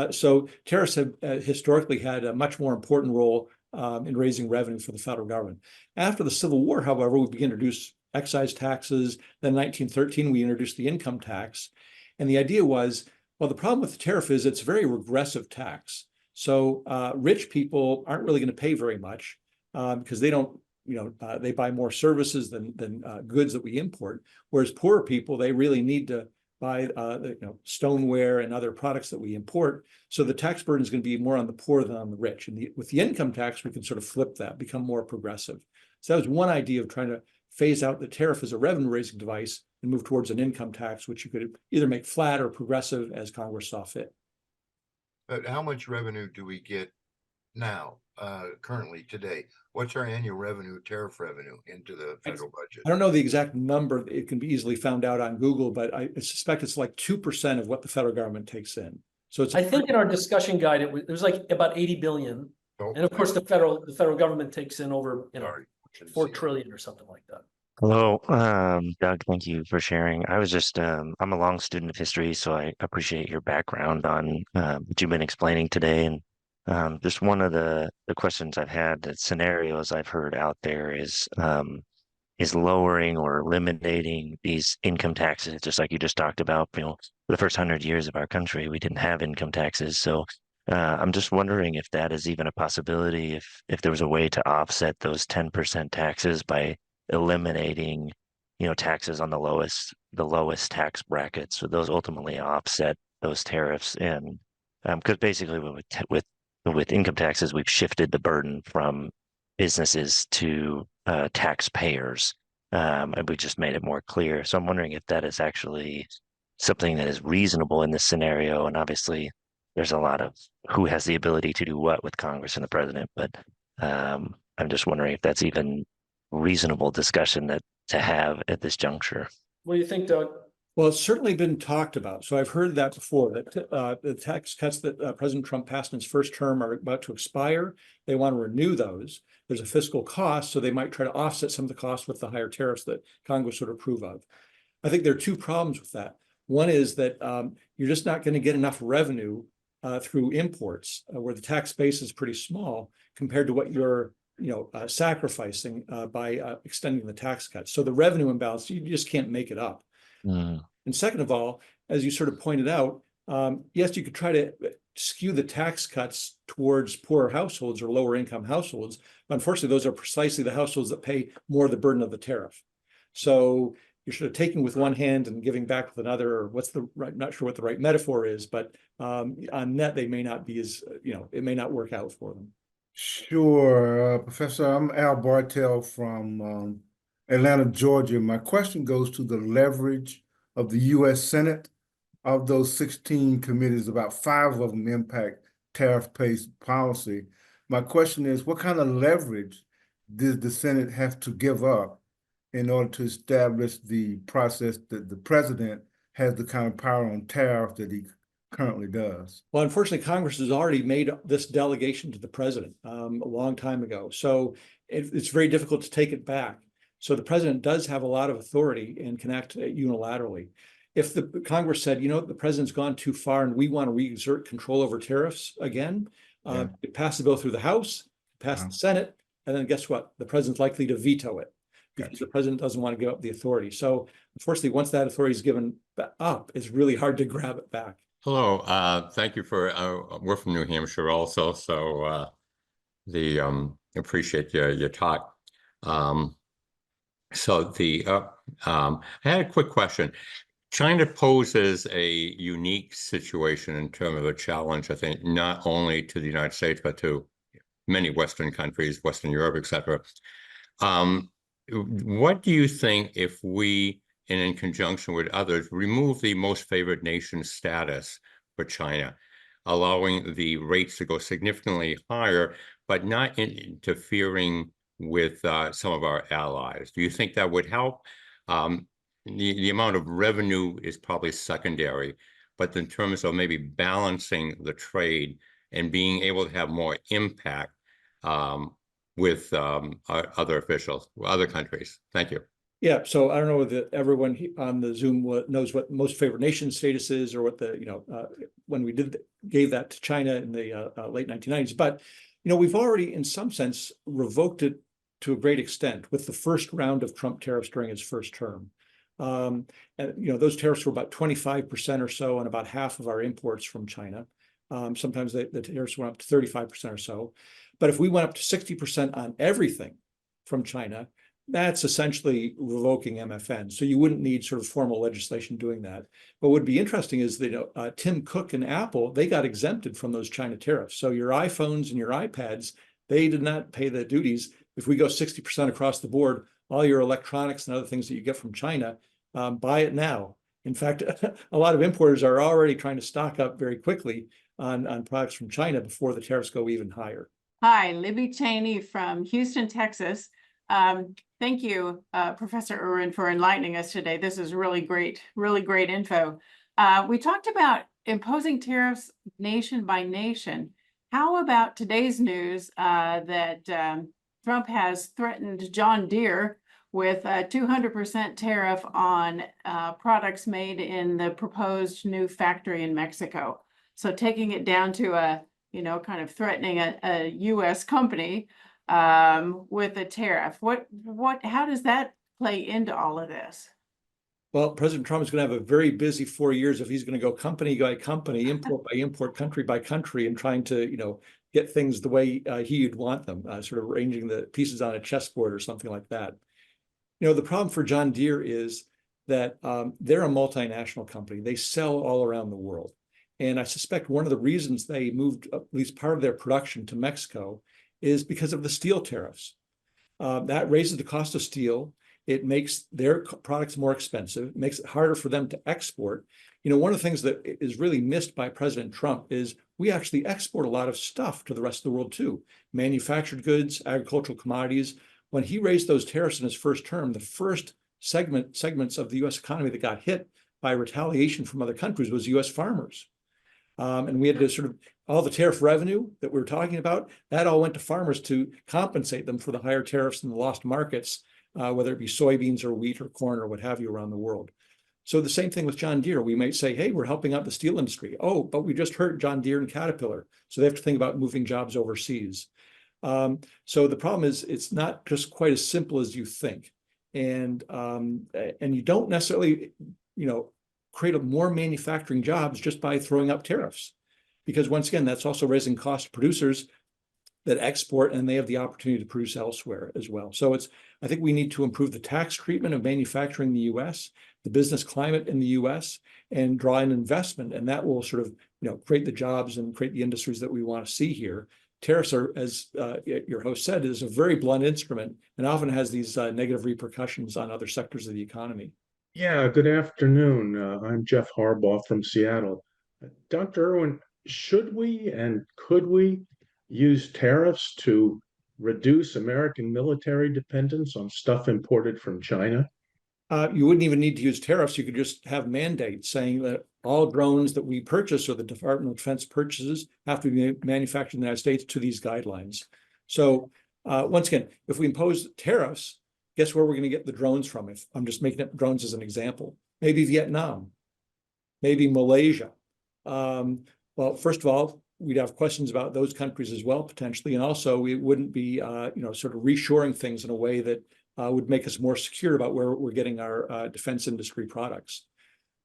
So tariffs have historically had a much more important role in raising revenue for the federal government. After the Civil War, however, we began to introduce excise taxes. Then in 1913, we introduced the income tax. And the idea was, well, the problem with the tariff is it's a very regressive tax. So rich people aren't really going to pay very much because they don't, they buy more services than goods that we import. Whereas poorer people, they really need to buy stoneware and other products that we import. So the tax burden is going to be more on the poor than on the rich. And with the income tax, we can sort of flip that, become more progressive. So that was one idea of trying to phase out the tariff as a revenue raising device and move towards an income tax, which you could either make flat or progressive as Congress saw fit. But how much revenue do we get now, currently today? What's our annual revenue, tariff revenue into the federal budget? I don't know the exact number. It can be easily found out on Google, but I suspect it's like 2% of what the federal government takes in. So it's I think in our discussion guide, it was like about 80 billion. Oh, And of course, the federal government takes in over, sorry, 4 trillion or something like that. Hello, Doug, thank you for sharing. I was just, I'm a long student of history, so I appreciate your background on what you've been explaining today. And just one of the questions I've had, the scenarios I've heard out there is lowering or eliminating these income taxes, just like you just talked about. For the first 100 years of our country, we didn't have income taxes. So I'm just wondering if that is even a possibility, if there was a way to offset those 10% taxes by eliminating, taxes on the lowest tax brackets. So those ultimately offset those tariffs. And because basically with income taxes, we've shifted the burden from businesses to taxpayers. And we just made it more clear. So I'm wondering if that is actually something that is reasonable in this scenario. And obviously, there's a lot of who has the ability to do what with Congress and the president. But I'm just wondering if that's even reasonable discussion that to have at this juncture. What do you think, Doug? Well, it's certainly been talked about. So I've heard that before, that the tax cuts that President Trump passed in his first term are about to expire. They want to renew those. There's a fiscal cost, so they might try to offset some of the costs with the higher tariffs that Congress would approve of. I think there are two problems with that. One is that you're just not going to get enough revenue through imports, where the tax base is pretty small compared to what you're sacrificing by extending the tax cuts. So the revenue imbalance, you just can't make it up. Mm. And second of all, as you sort of pointed out, yes, you could try to skew the tax cuts towards poorer households or lower income households. But unfortunately, those are precisely the households that pay more of the burden of the tariff. So you're sort of taking with one hand and giving back with another, or not sure what the right metaphor is, but on net, they may not be as, it may not work out for them. Sure, Professor. I'm Al Bartel from Atlanta, Georgia. My question goes to the leverage of the U.S. Senate. Of those 16 committees, about 5 of them impact tariff-based policy. My question is, what kind of leverage does the Senate have to give up in order to establish the process that the president has the kind of power on tariff that he currently does? Well, unfortunately, Congress has already made this delegation to the president a long time ago. So it's very difficult to take it back. So the president does have a lot of authority and can act unilaterally. If the Congress said, the president's gone too far and we want to re-exert control over tariffs again, it passed the bill through the House, passed the Senate, and then guess what? The president's likely to veto it because the president doesn't want to give up the authority. So unfortunately, once that authority is given up, it's really hard to grab it back. Hello, thank you for, we're from New Hampshire also, so appreciate your talk. I had a quick question. China poses a unique situation in terms of a challenge, I think, not only to the United States, but to many Western countries, Western Europe, etc. What do you think if we, and in conjunction with others, remove the most favored nation status for China, allowing the rates to go significantly higher, but not interfering with some of our allies? Do you think that would help? The amount of revenue is probably secondary, but in terms of maybe balancing the trade and being able to have more impact with other officials, other countries. Thank you. Yeah, so I don't know whether everyone on the Zoom knows what most favored nation status is, or what when we gave that to China in the late 1990s. But we've already, in some sense, revoked it to a great extent with the first round of Trump tariffs during his first term. And those tariffs were about 25% or so on about half of our imports from China. Sometimes the tariffs went up to 35% or so. But if we went up to 60% on everything from China, that's essentially revoking MFN. So you wouldn't need sort of formal legislation doing that. But what would be interesting is that Tim Cook and Apple, they got exempted from those China tariffs. So your iPhones and your iPads, they did not pay the duties. If we go 60% across the board, all your electronics and other things that you get from China, buy it now. In fact, a lot of importers are already trying to stock up very quickly on products from China before the tariffs go even higher. Hi, Libby Cheney from Houston, Texas. Thank you, Professor Irwin, for enlightening us today. This is really great info. We talked about imposing tariffs nation by nation. How about today's news that Trump has threatened John Deere with a 200% tariff on products made in the proposed new factory in Mexico. So taking it down to a, kind of threatening a US company with a tariff. How does that play into all of this? Well, President Trump is going to have a very busy 4 years if he's going to go company by company, import by import, country by country, and trying to, get things the way he'd want them, sort of arranging the pieces on a chessboard or something like that. The problem for John Deere is that they're a multinational company. They sell all around the world. And I suspect one of the reasons they moved at least part of their production to Mexico is because of the steel tariffs. That raises the cost of steel. It makes their products more expensive. It makes it harder for them to export. One of the things that is really missed by President Trump is we actually export a lot of stuff to the rest of the world too. Manufactured goods, agricultural commodities. When he raised those tariffs in his first term, the first segments of the US economy that got hit by retaliation from other countries was US farmers. And we had to sort of, all the tariff revenue that we were talking about, that all went to farmers to compensate them for the higher tariffs and the lost markets, whether it be soybeans or wheat or corn or what have you around the world. So the same thing with John Deere. We might say, hey, we're helping out the steel industry. Oh, but we just hurt John Deere and Caterpillar. So they have to think about moving jobs overseas. So the problem is it's not just quite as simple as you think. And you don't necessarily, create more manufacturing jobs just by throwing up tariffs. Because once again, that's also raising cost to producers that export, and they have the opportunity to produce elsewhere as well. So I think we need to improve the tax treatment of manufacturing in the US, the business climate in the US, and draw in investment. And that will sort of, create the jobs and create the industries that we want to see here. Tariffs are, as your host said, is a very blunt instrument and often has these negative repercussions on other sectors of the economy. Yeah, good afternoon. I'm Jeff Harbaugh from Seattle. Dr. Irwin, should we and could we use tariffs to reduce American military dependence on stuff imported from China? You wouldn't even need to use tariffs. You could just have mandates saying that all drones that we purchase or the Department of Defense purchases have to be manufactured in the United States to these guidelines. So once again, if we impose tariffs, guess where we're going to get the drones from? If I'm just making up drones as an example, maybe Vietnam, maybe Malaysia. Well, first of all, we'd have questions about those countries as well, potentially. And also we wouldn't be, sort of reshoring things in a way that would make us more secure about where we're getting our defense industry products.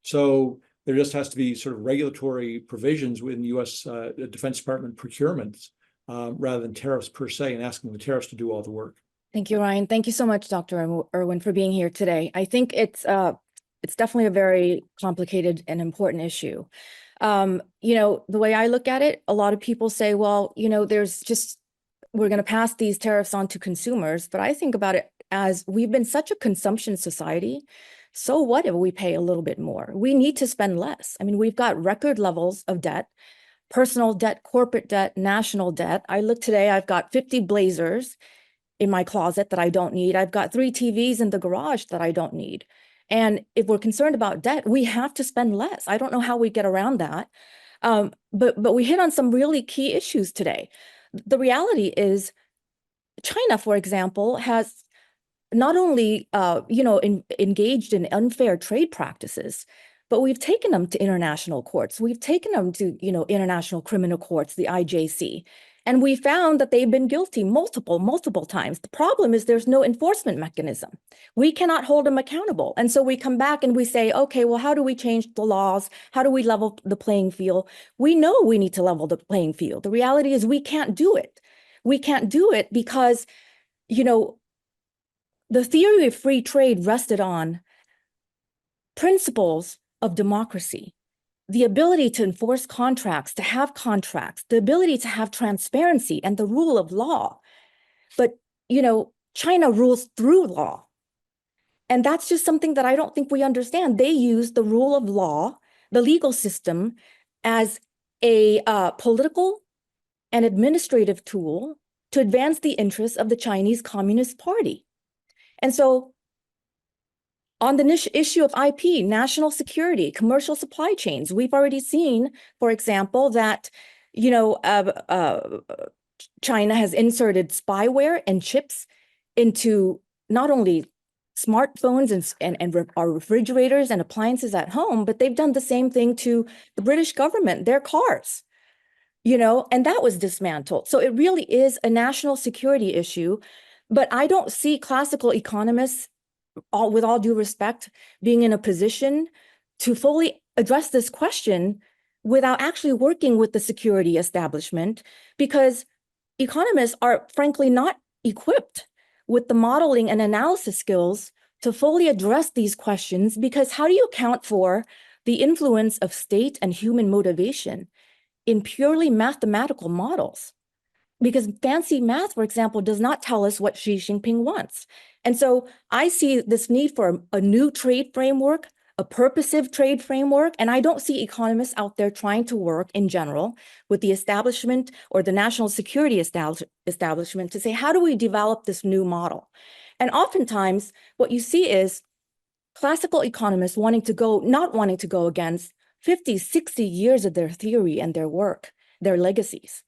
So there just has to be sort of regulatory provisions within U.S. Defense Department procurements rather than tariffs per se, and asking the tariffs to do all the work. Thank you, Ryan. Thank you so much, Dr. Irwin, for being here today. I think it's definitely a very complicated and important issue. The way I look at it, a lot of people say, well, we're going to pass these tariffs on to consumers. But I think about it as we've been such a consumption society. So what if we pay a little bit more? We need to spend less. I mean, we've got record levels of debt, personal debt, corporate debt, national debt. I look today, I've got 50 blazers in my closet that I don't need. I've got 3 TVs in the garage that I don't need. And if we're concerned about debt, we have to spend less. I don't know how we get around that. But we hit on some really key issues today. The reality is China, for example, has not only, engaged in unfair trade practices, but we've taken them to international courts. We've taken them to, international criminal courts, the IJC. And we found that they've been guilty multiple times. The problem is there's no enforcement mechanism. We cannot hold them accountable. And so we come back and we say, okay, well, how do we change the laws? How do we level the playing field? We know we need to level the playing field. The reality is we can't do it. We can't do it because, the theory of free trade rested on principles of democracy. The ability to enforce contracts, to have contracts, the ability to have transparency and the rule of law. But, China rules through law. And that's just something that I don't think we understand. They use the rule of law, the legal system, as a political and administrative tool to advance the interests of the Chinese Communist Party. And so on the issue of IP, national security, commercial supply chains, we've already seen, for example, that, China has inserted spyware and chips into not only smartphones and our refrigerators and appliances at home, but they've done the same thing to the British government, their cars, and that was dismantled. So it really is a national security issue, but I don't see classical economists, with all due respect, being in a position to fully address this question without actually working with the security establishment, because economists are frankly not equipped with the modeling and analysis skills to fully address these questions, because how do you account for the influence of state and human motivation in purely mathematical models? Because fancy math, for example, does not tell us what Xi Jinping wants. And so I see this need for a new trade framework, a purposive trade framework, and I don't see economists out there trying to work in general with the establishment or the national security establishment to say, how do we develop this new model? And oftentimes what you see is classical economists not wanting to go against 50, 60 years of their theory and their work, their legacies.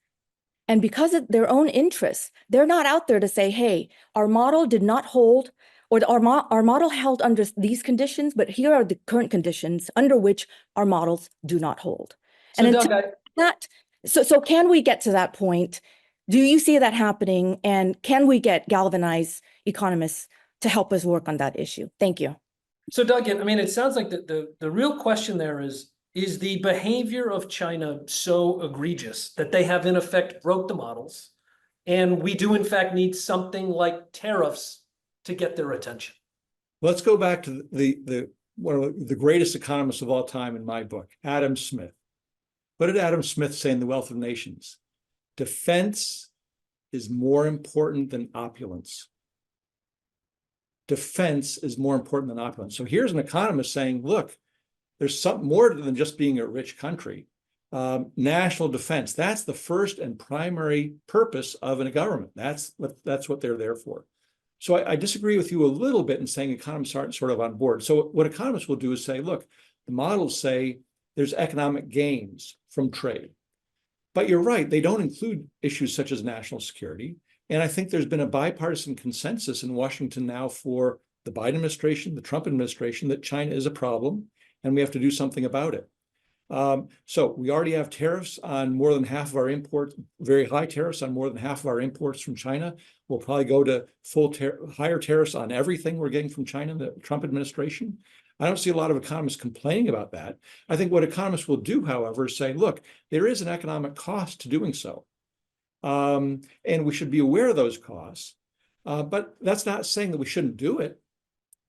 And because of their own interests, they're not out there to say, hey, our model did not hold, or our model held under these conditions, but here are the current conditions under which our models do not hold. So And Doug, so can we get to that point? Do you see that happening? And can we get galvanized economists to help us work on that issue? Thank you. So Doug, I mean, it sounds like the real question there is the behavior of China so egregious that they have in effect broke the models, and we do in fact need something like tariffs to get their attention? Let's go back to one of the greatest economists of all time in my book, Adam Smith. What did Adam Smith say in The Wealth of Nations? Defense is more important than opulence. Defense is more important than opulence. So here's an economist saying, look, there's something more than just being a rich country. National defense, that's the first and primary purpose of a government. That's what they're there for. So I disagree with you a little bit in saying economists aren't sort of on board. So what economists will do is say, look, the models say there's economic gains from trade. But you're right, they don't include issues such as national security. And I think there's been a bipartisan consensus in Washington now for the Biden administration, the Trump administration, that China is a problem and we have to do something about it. So we already have tariffs on more than half of our imports, very high tariffs on more than half of our imports from China. We'll probably go to higher tariffs on everything we're getting from China in the Trump administration. I don't see a lot of economists complaining about that. I think what economists will do, however, is say, look, there is an economic cost to doing so. And we should be aware of those costs. But that's not saying that we shouldn't do it.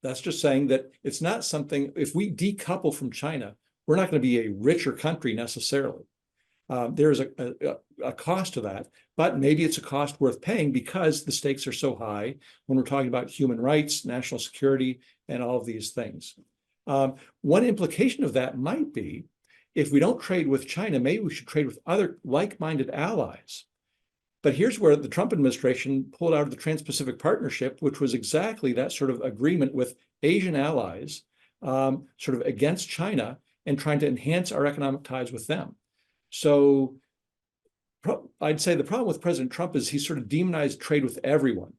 That's just saying that it's not something, if we decouple from China, we're not going to be a richer country necessarily. There's a cost to that, but maybe it's a cost worth paying because the stakes are so high when we're talking about human rights, national security, and all of these things. One implication of that might be, if we don't trade with China, maybe we should trade with other like-minded allies. But here's where the Trump administration pulled out of the Trans-Pacific Partnership, which was exactly that sort of agreement with Asian allies, sort of against China and trying to enhance our economic ties with them. So I'd say the problem with President Trump is he sort of demonized trade with everyone,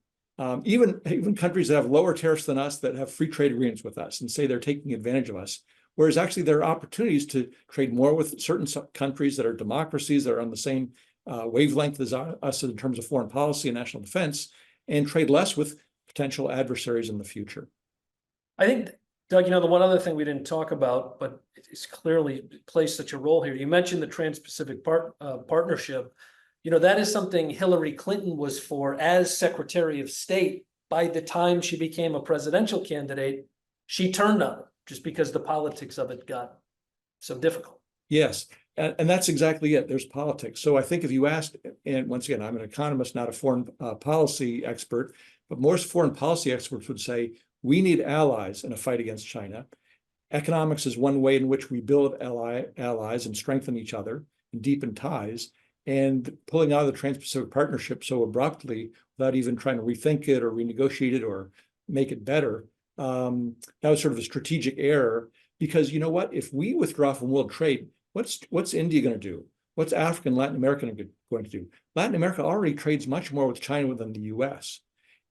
even countries that have lower tariffs than us, that have free trade agreements with us, and say they're taking advantage of us. Whereas actually there are opportunities to trade more with certain countries that are democracies, that are on the same wavelength as us in terms of foreign policy and national defense, and trade less with potential adversaries in the future. I think, Doug, the one other thing we didn't talk about, but it's clearly plays such a role here. You mentioned the Trans-Pacific Partnership. That is something Hillary Clinton was for as Secretary of State. By the time she became a presidential candidate, she turned on it just because the politics of it got so difficult. Yes. And that's exactly it. There's politics. So I think if you asked, and once again, I'm an economist, not a foreign policy expert, but most foreign policy experts would say, we need allies in a fight against China. Economics is one way in which we build allies and strengthen each other and deepen ties. And pulling out of the Trans-Pacific Partnership so abruptly, without even trying to rethink it or renegotiate it or make it better, that was sort of a strategic error. Because you know what? If we withdraw from world trade, what's India going to do? What's Africa and Latin America going to do? Latin America already trades much more with China than the US.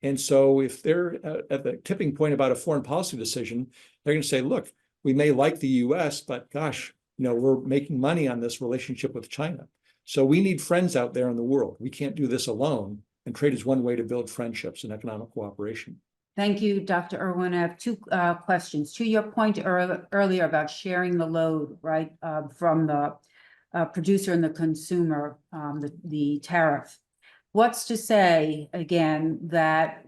And so if they're at the tipping point about a foreign policy decision, they're going to say, look, we may like the US, but gosh, we're making money on this relationship with China. So we need friends out there in the world. We can't do this alone. And trade is one way to build friendships and economic cooperation. Thank you, Dr. Irwin. I have two questions. To your point earlier about sharing the load, right, from the producer and the consumer, the tariff. What's to say, again, that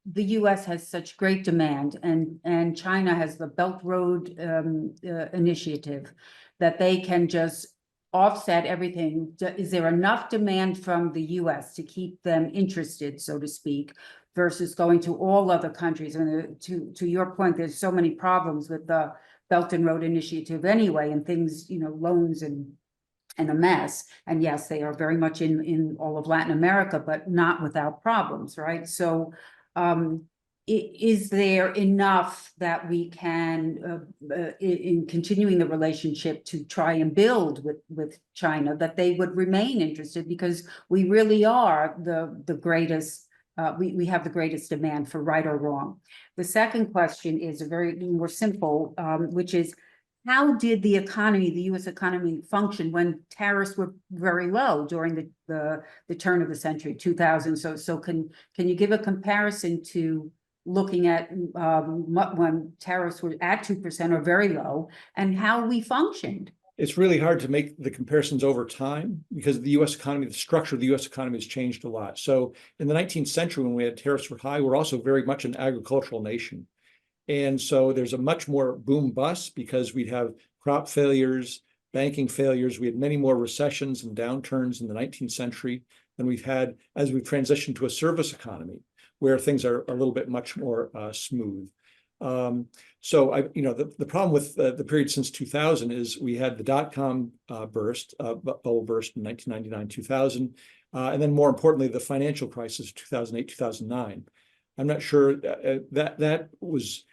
the US has such great demand and China has the Belt Road initiative that they can just offset everything? Is there enough demand from the US to keep them interested, so to speak, versus going to all other countries? And to your point, there's so many problems with the Belt and Road Initiative anyway, and things, loans and a mess. And yes, they are very much in all of Latin America, but not without problems, right? So is there enough that we can, in continuing the relationship, to try and build with China, that they would remain interested? Because we really are the greatest, we have the greatest demand, for right or wrong. The second question is a very more simple, which is, how did the US economy function when tariffs were very low during the turn of the century, 2000? So can you give a comparison to looking at when tariffs were at 2% or very low, and how we functioned? It's really hard to make the comparisons over time because the US economy, the structure of the US economy has changed a lot. So in the 19th century, when we had tariffs were high, we're also very much an agricultural nation. And so there's a much more boom bust because we'd have crop failures, banking failures. We had many more recessions and downturns in the 19th century than we've had as we've transitioned to a service economy where things are a little bit much more smooth. So the problem with the period since 2000 is we had the dot-com bubble burst in 1999, 2000, and then more importantly, the financial crisis of 2008, 2009. I'm not sure that was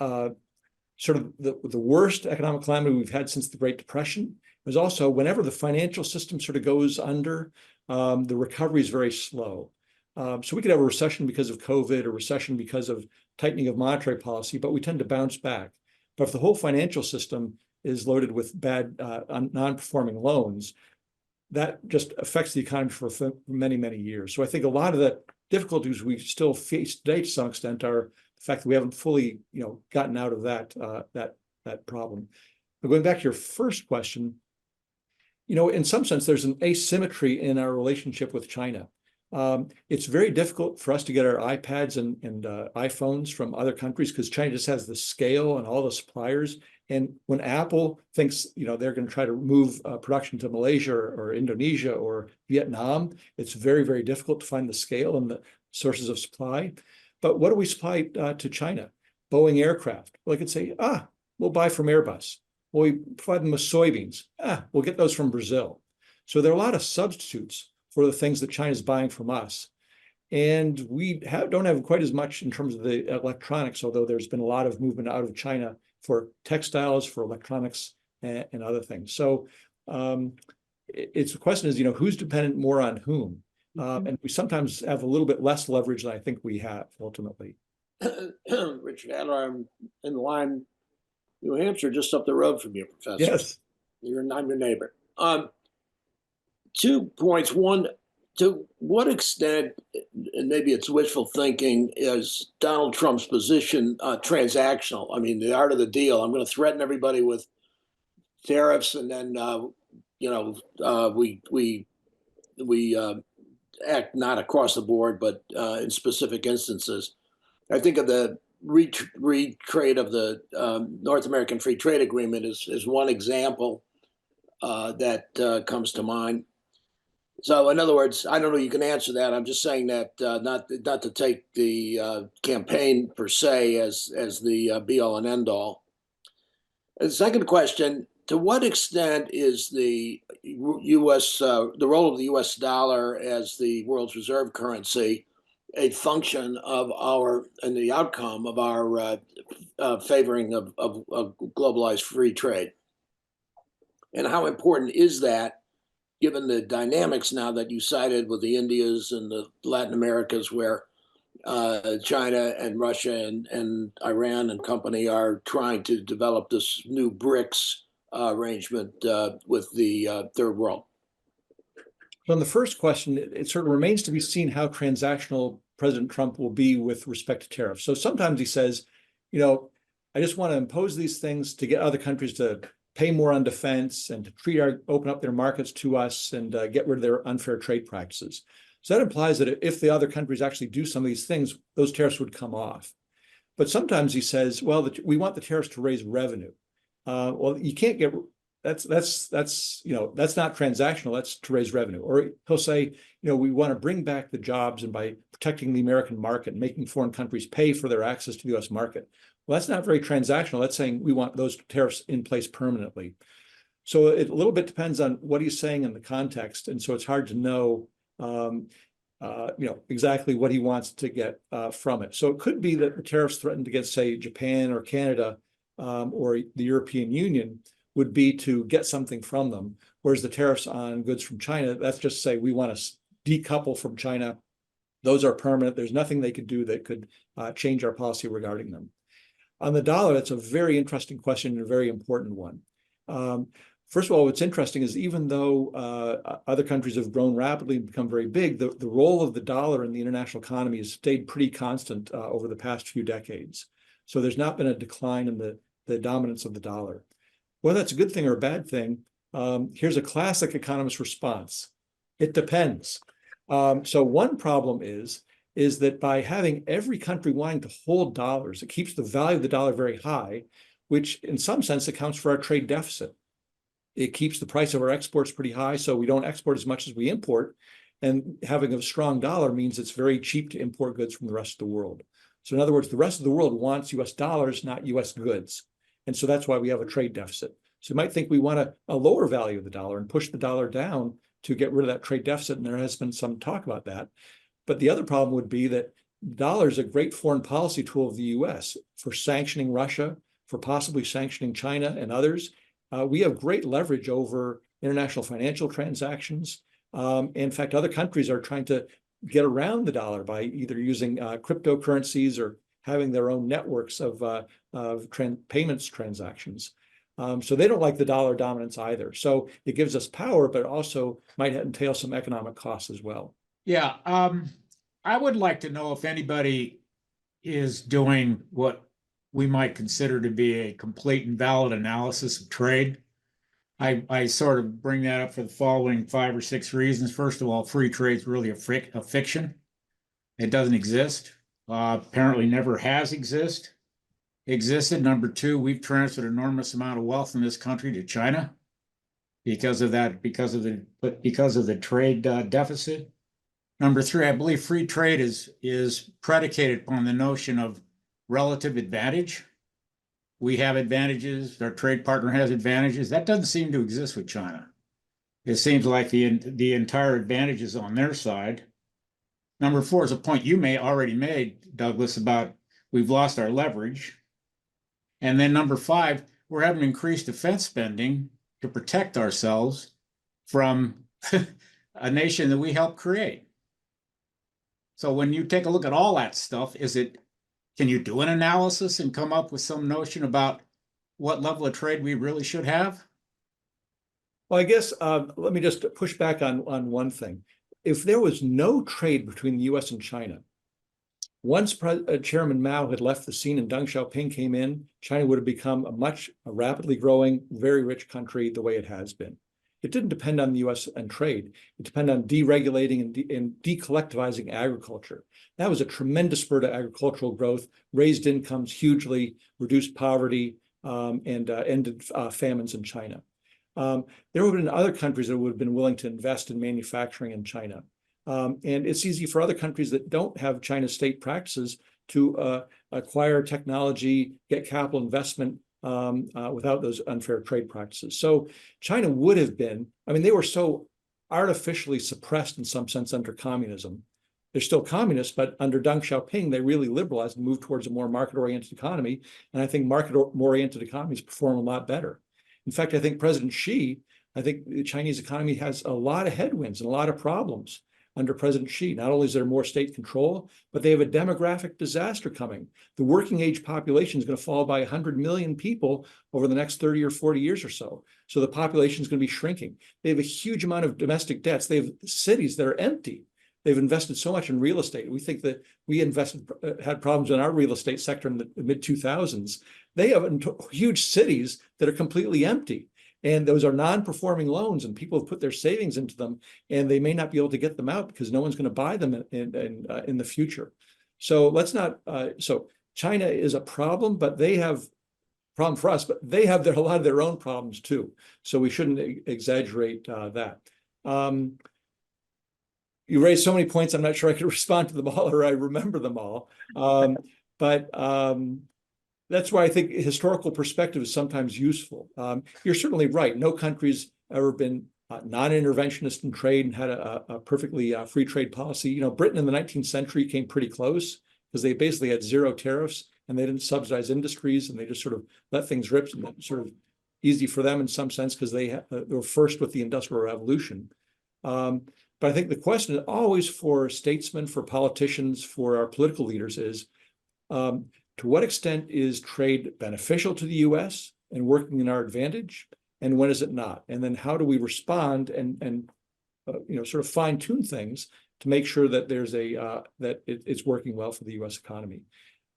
sort of the worst economic calamity we've had since the Great Depression. It was also whenever the financial system sort of goes under, the recovery is very slow. So we could have a recession because of COVID, or recession because of tightening of monetary policy, but we tend to bounce back. But if the whole financial system is loaded with bad, non-performing loans, that just affects the economy for many, many years. So I think a lot of the difficulties we still face today, to some extent, are the fact that we haven't fully, gotten out of that problem. But going back to your first question, in some sense, there's an asymmetry in our relationship with China. It's very difficult for us to get our iPads and iPhones from other countries because China just has the scale and all the suppliers. And when Apple thinks, they're going to try to move production to Malaysia or Indonesia or Vietnam, it's very, very difficult to find the scale and the sources of supply. But what do we supply to China? Boeing aircraft. Well, I could say, we'll buy from Airbus. Well, we provide them with soybeans. We'll get those from Brazil. So there are a lot of substitutes for the things that China is buying from us. And we don't have quite as much in terms of the electronics, although there's been a lot of movement out of China for textiles, for electronics, and other things. So the question is, who's dependent more on whom? And we sometimes have a little bit less leverage than I think we have ultimately. Richard Adler, I'm in Lyme, New Hampshire, just up the road from you, Professor. Yes. I'm your neighbor. 2 points. One, to what extent, and maybe it's wishful thinking, is Donald Trump's position transactional? I mean, the art of the deal. I'm going to threaten everybody with tariffs, and then we act not across the board, but in specific instances. I think of the retrade of the North American Free Trade Agreement is one example that comes to mind. So, in other words, I don't know. You can answer that. I'm just saying that not to take the campaign per se as the be all and end all. And the second question: to what extent is the U.S. The role of the U.S. dollar as the world's reserve currency a function of and the outcome of our favoring of globalized free trade? And how important is that, given the dynamics now that you cited with the Indias and the Latin Americas, where China and Russia and Iran and company are trying to develop this new BRICS arrangement with the third world. So on the first question, it sort of remains to be seen how transactional President Trump will be with respect to tariffs. So sometimes he says, you know, I just want to impose these things to get other countries to pay more on defense and to open up their markets to us and get rid of their unfair trade practices. So that implies that if the other countries actually do some of these things, those tariffs would come off. But sometimes he says, well, we want the tariffs to raise revenue. Well, you can't get that's you know, that's not transactional, that's to raise revenue. Or he'll say, you know, we want to bring back the jobs and by protecting the American market, making foreign countries pay for their access to the US market. Well, that's not very transactional. That's saying we want those tariffs in place permanently. So it a little bit depends on what he's saying in the context. And so it's hard to know, you know, exactly what he wants to get from it. So it could be that the tariffs threatened against, say, Japan or Canada or the European Union would be to get something from them. Whereas the tariffs on goods from China, that's just say we want to decouple from China. Those are permanent. There's nothing they could do that could change our policy regarding them. On the dollar, that's a very interesting question and a very important one. First of all, what's interesting is even though other countries have grown rapidly and become very big, the role of the dollar in the international economy has stayed pretty constant over the past few decades. So there's not been a decline in the dominance of the dollar. Whether that's a good thing or a bad thing, here's a classic economist response. It depends. So one problem is that by having every country wanting to hold dollars, it keeps the value of the dollar very high, which in some sense accounts for our trade deficit. It keeps the price of our exports pretty high, so we don't export as much as we import. And having a strong dollar means it's very cheap to import goods from the rest of the world. So in other words, the rest of the world wants US dollars, not US goods. And so that's why we have a trade deficit. So you might think we want a lower value of the dollar and push the dollar down to get rid of that trade deficit. And there has been some talk about that. But the other problem would be that the dollar is a great foreign policy tool of the US for sanctioning Russia, for possibly sanctioning China and others. We have great leverage over international financial transactions. In fact, other countries are trying to get around the dollar by either using cryptocurrencies or having their own networks of payments transactions. So they don't like the dollar dominance either. So it gives us power, but also might entail some economic costs as well. Yeah, I would like to know if anybody is doing what we might consider to be a complete and valid analysis of trade. I sort of bring that up for the following 5 or 6 reasons. First of all, free trade is really a fiction. It doesn't exist. Apparently never has existed. Number 2, we've transferred an enormous amount of wealth in this country to China because of that, because of the trade deficit. Number 3, I believe free trade is predicated upon the notion of relative advantage. We have advantages, our trade partner has advantages. That doesn't seem to exist with China. It seems like the entire advantage is on their side. Number 4 is a point you already made, Douglas, about we've lost our leverage. And then number 5, we're having increased defense spending to protect ourselves from a nation that we helped create. So when you take a look at all that stuff, can you do an analysis and come up with some notion about what level of trade we really should have? Well, I guess let me just push back on one thing. If there was no trade between the US and China, once Chairman Mao had left the scene and Deng Xiaoping came in, China would have become a rapidly growing, very rich country the way it has been. It didn't depend on the US and trade. It depended on deregulating and decollectivizing agriculture. That was a tremendous spurt of agricultural growth, raised incomes hugely, reduced poverty, and ended famines in China. There would have been other countries that would have been willing to invest in manufacturing in China. And it's easy for other countries that don't have China's state practices to acquire technology, get capital investment without those unfair trade practices. So China would have been, I mean, they were so artificially suppressed in some sense under communism. They're still communists, but under Deng Xiaoping, they really liberalized and moved towards a more market-oriented economy. And I think market-oriented economies perform a lot better. In fact, I think President Xi, I think the Chinese economy has a lot of headwinds and a lot of problems. under President Xi. Not only is there more state control, but they have a demographic disaster coming. The working age population is going to fall by 100 million people over the next 30 or 40 years or so. So the population is going to be shrinking. They have a huge amount of domestic debts. They have cities that are empty. They've invested so much in real estate. We think that we had problems in our real estate sector in the mid 2000s. They have huge cities that are completely empty. And those are non-performing loans, and people have put their savings into them, and they may not be able to get them out because no one's going to buy them in the future. So let's not. So China is a problem, but they have problem for us, but they have a lot of their own problems too. So we shouldn't exaggerate that. You raised so many points, I'm not sure I could respond to them all or I remember them all. But that's why I think historical perspective is sometimes useful. You're certainly right. No country's ever been non-interventionist in trade and had a perfectly free trade policy. You know, Britain in the 19th century came pretty close because they basically had zero tariffs and they didn't subsidize industries and they just sort of let things rip, and that was sort of easy for them in some sense because they were first with the Industrial Revolution. But I think the question is always for statesmen, for politicians, for our political leaders is, to what extent is trade beneficial to the U.S. and working in our advantage, and when is it not? And then how do we respond and sort of fine tune things to make sure that there's it's working well for the U.S. economy?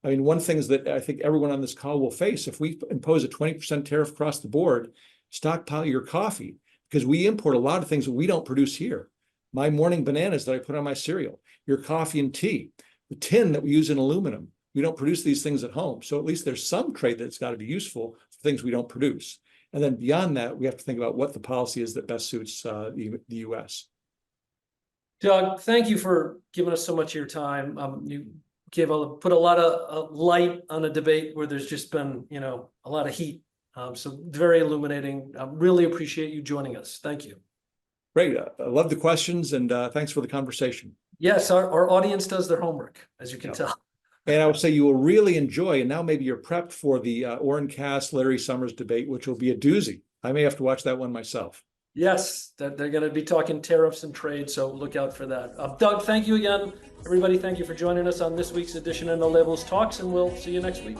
I mean, one thing is that I think everyone on this call will face, if we impose a 20% tariff across the board, stockpile your coffee, because we import a lot of things that we don't produce here. My morning bananas that I put on my cereal, your coffee and tea, the tin that we use in aluminum. We don't produce these things at home. So at least there's some trade that's got to be useful for things we don't produce. And then beyond that, we have to think about what the policy is that best suits the U.S. Doug, thank you for giving us so much of your time. You put a lot of light on a debate where there's just been, a lot of heat. So very illuminating. I really appreciate you joining us. Thank you. Great. I love the questions, and thanks for the conversation. Yes, our audience does their homework, as you can tell. And I would say you will really enjoy, and now maybe you're prepped for the Orrin Cass, Larry Summers debate, which will be a doozy. I may have to watch that one myself. Yes, they're going to be talking tariffs and trade, so look out for that. Doug, thank you again. Everybody, thank you for joining us on this week's edition of No Labels Talks, and we'll see you next week.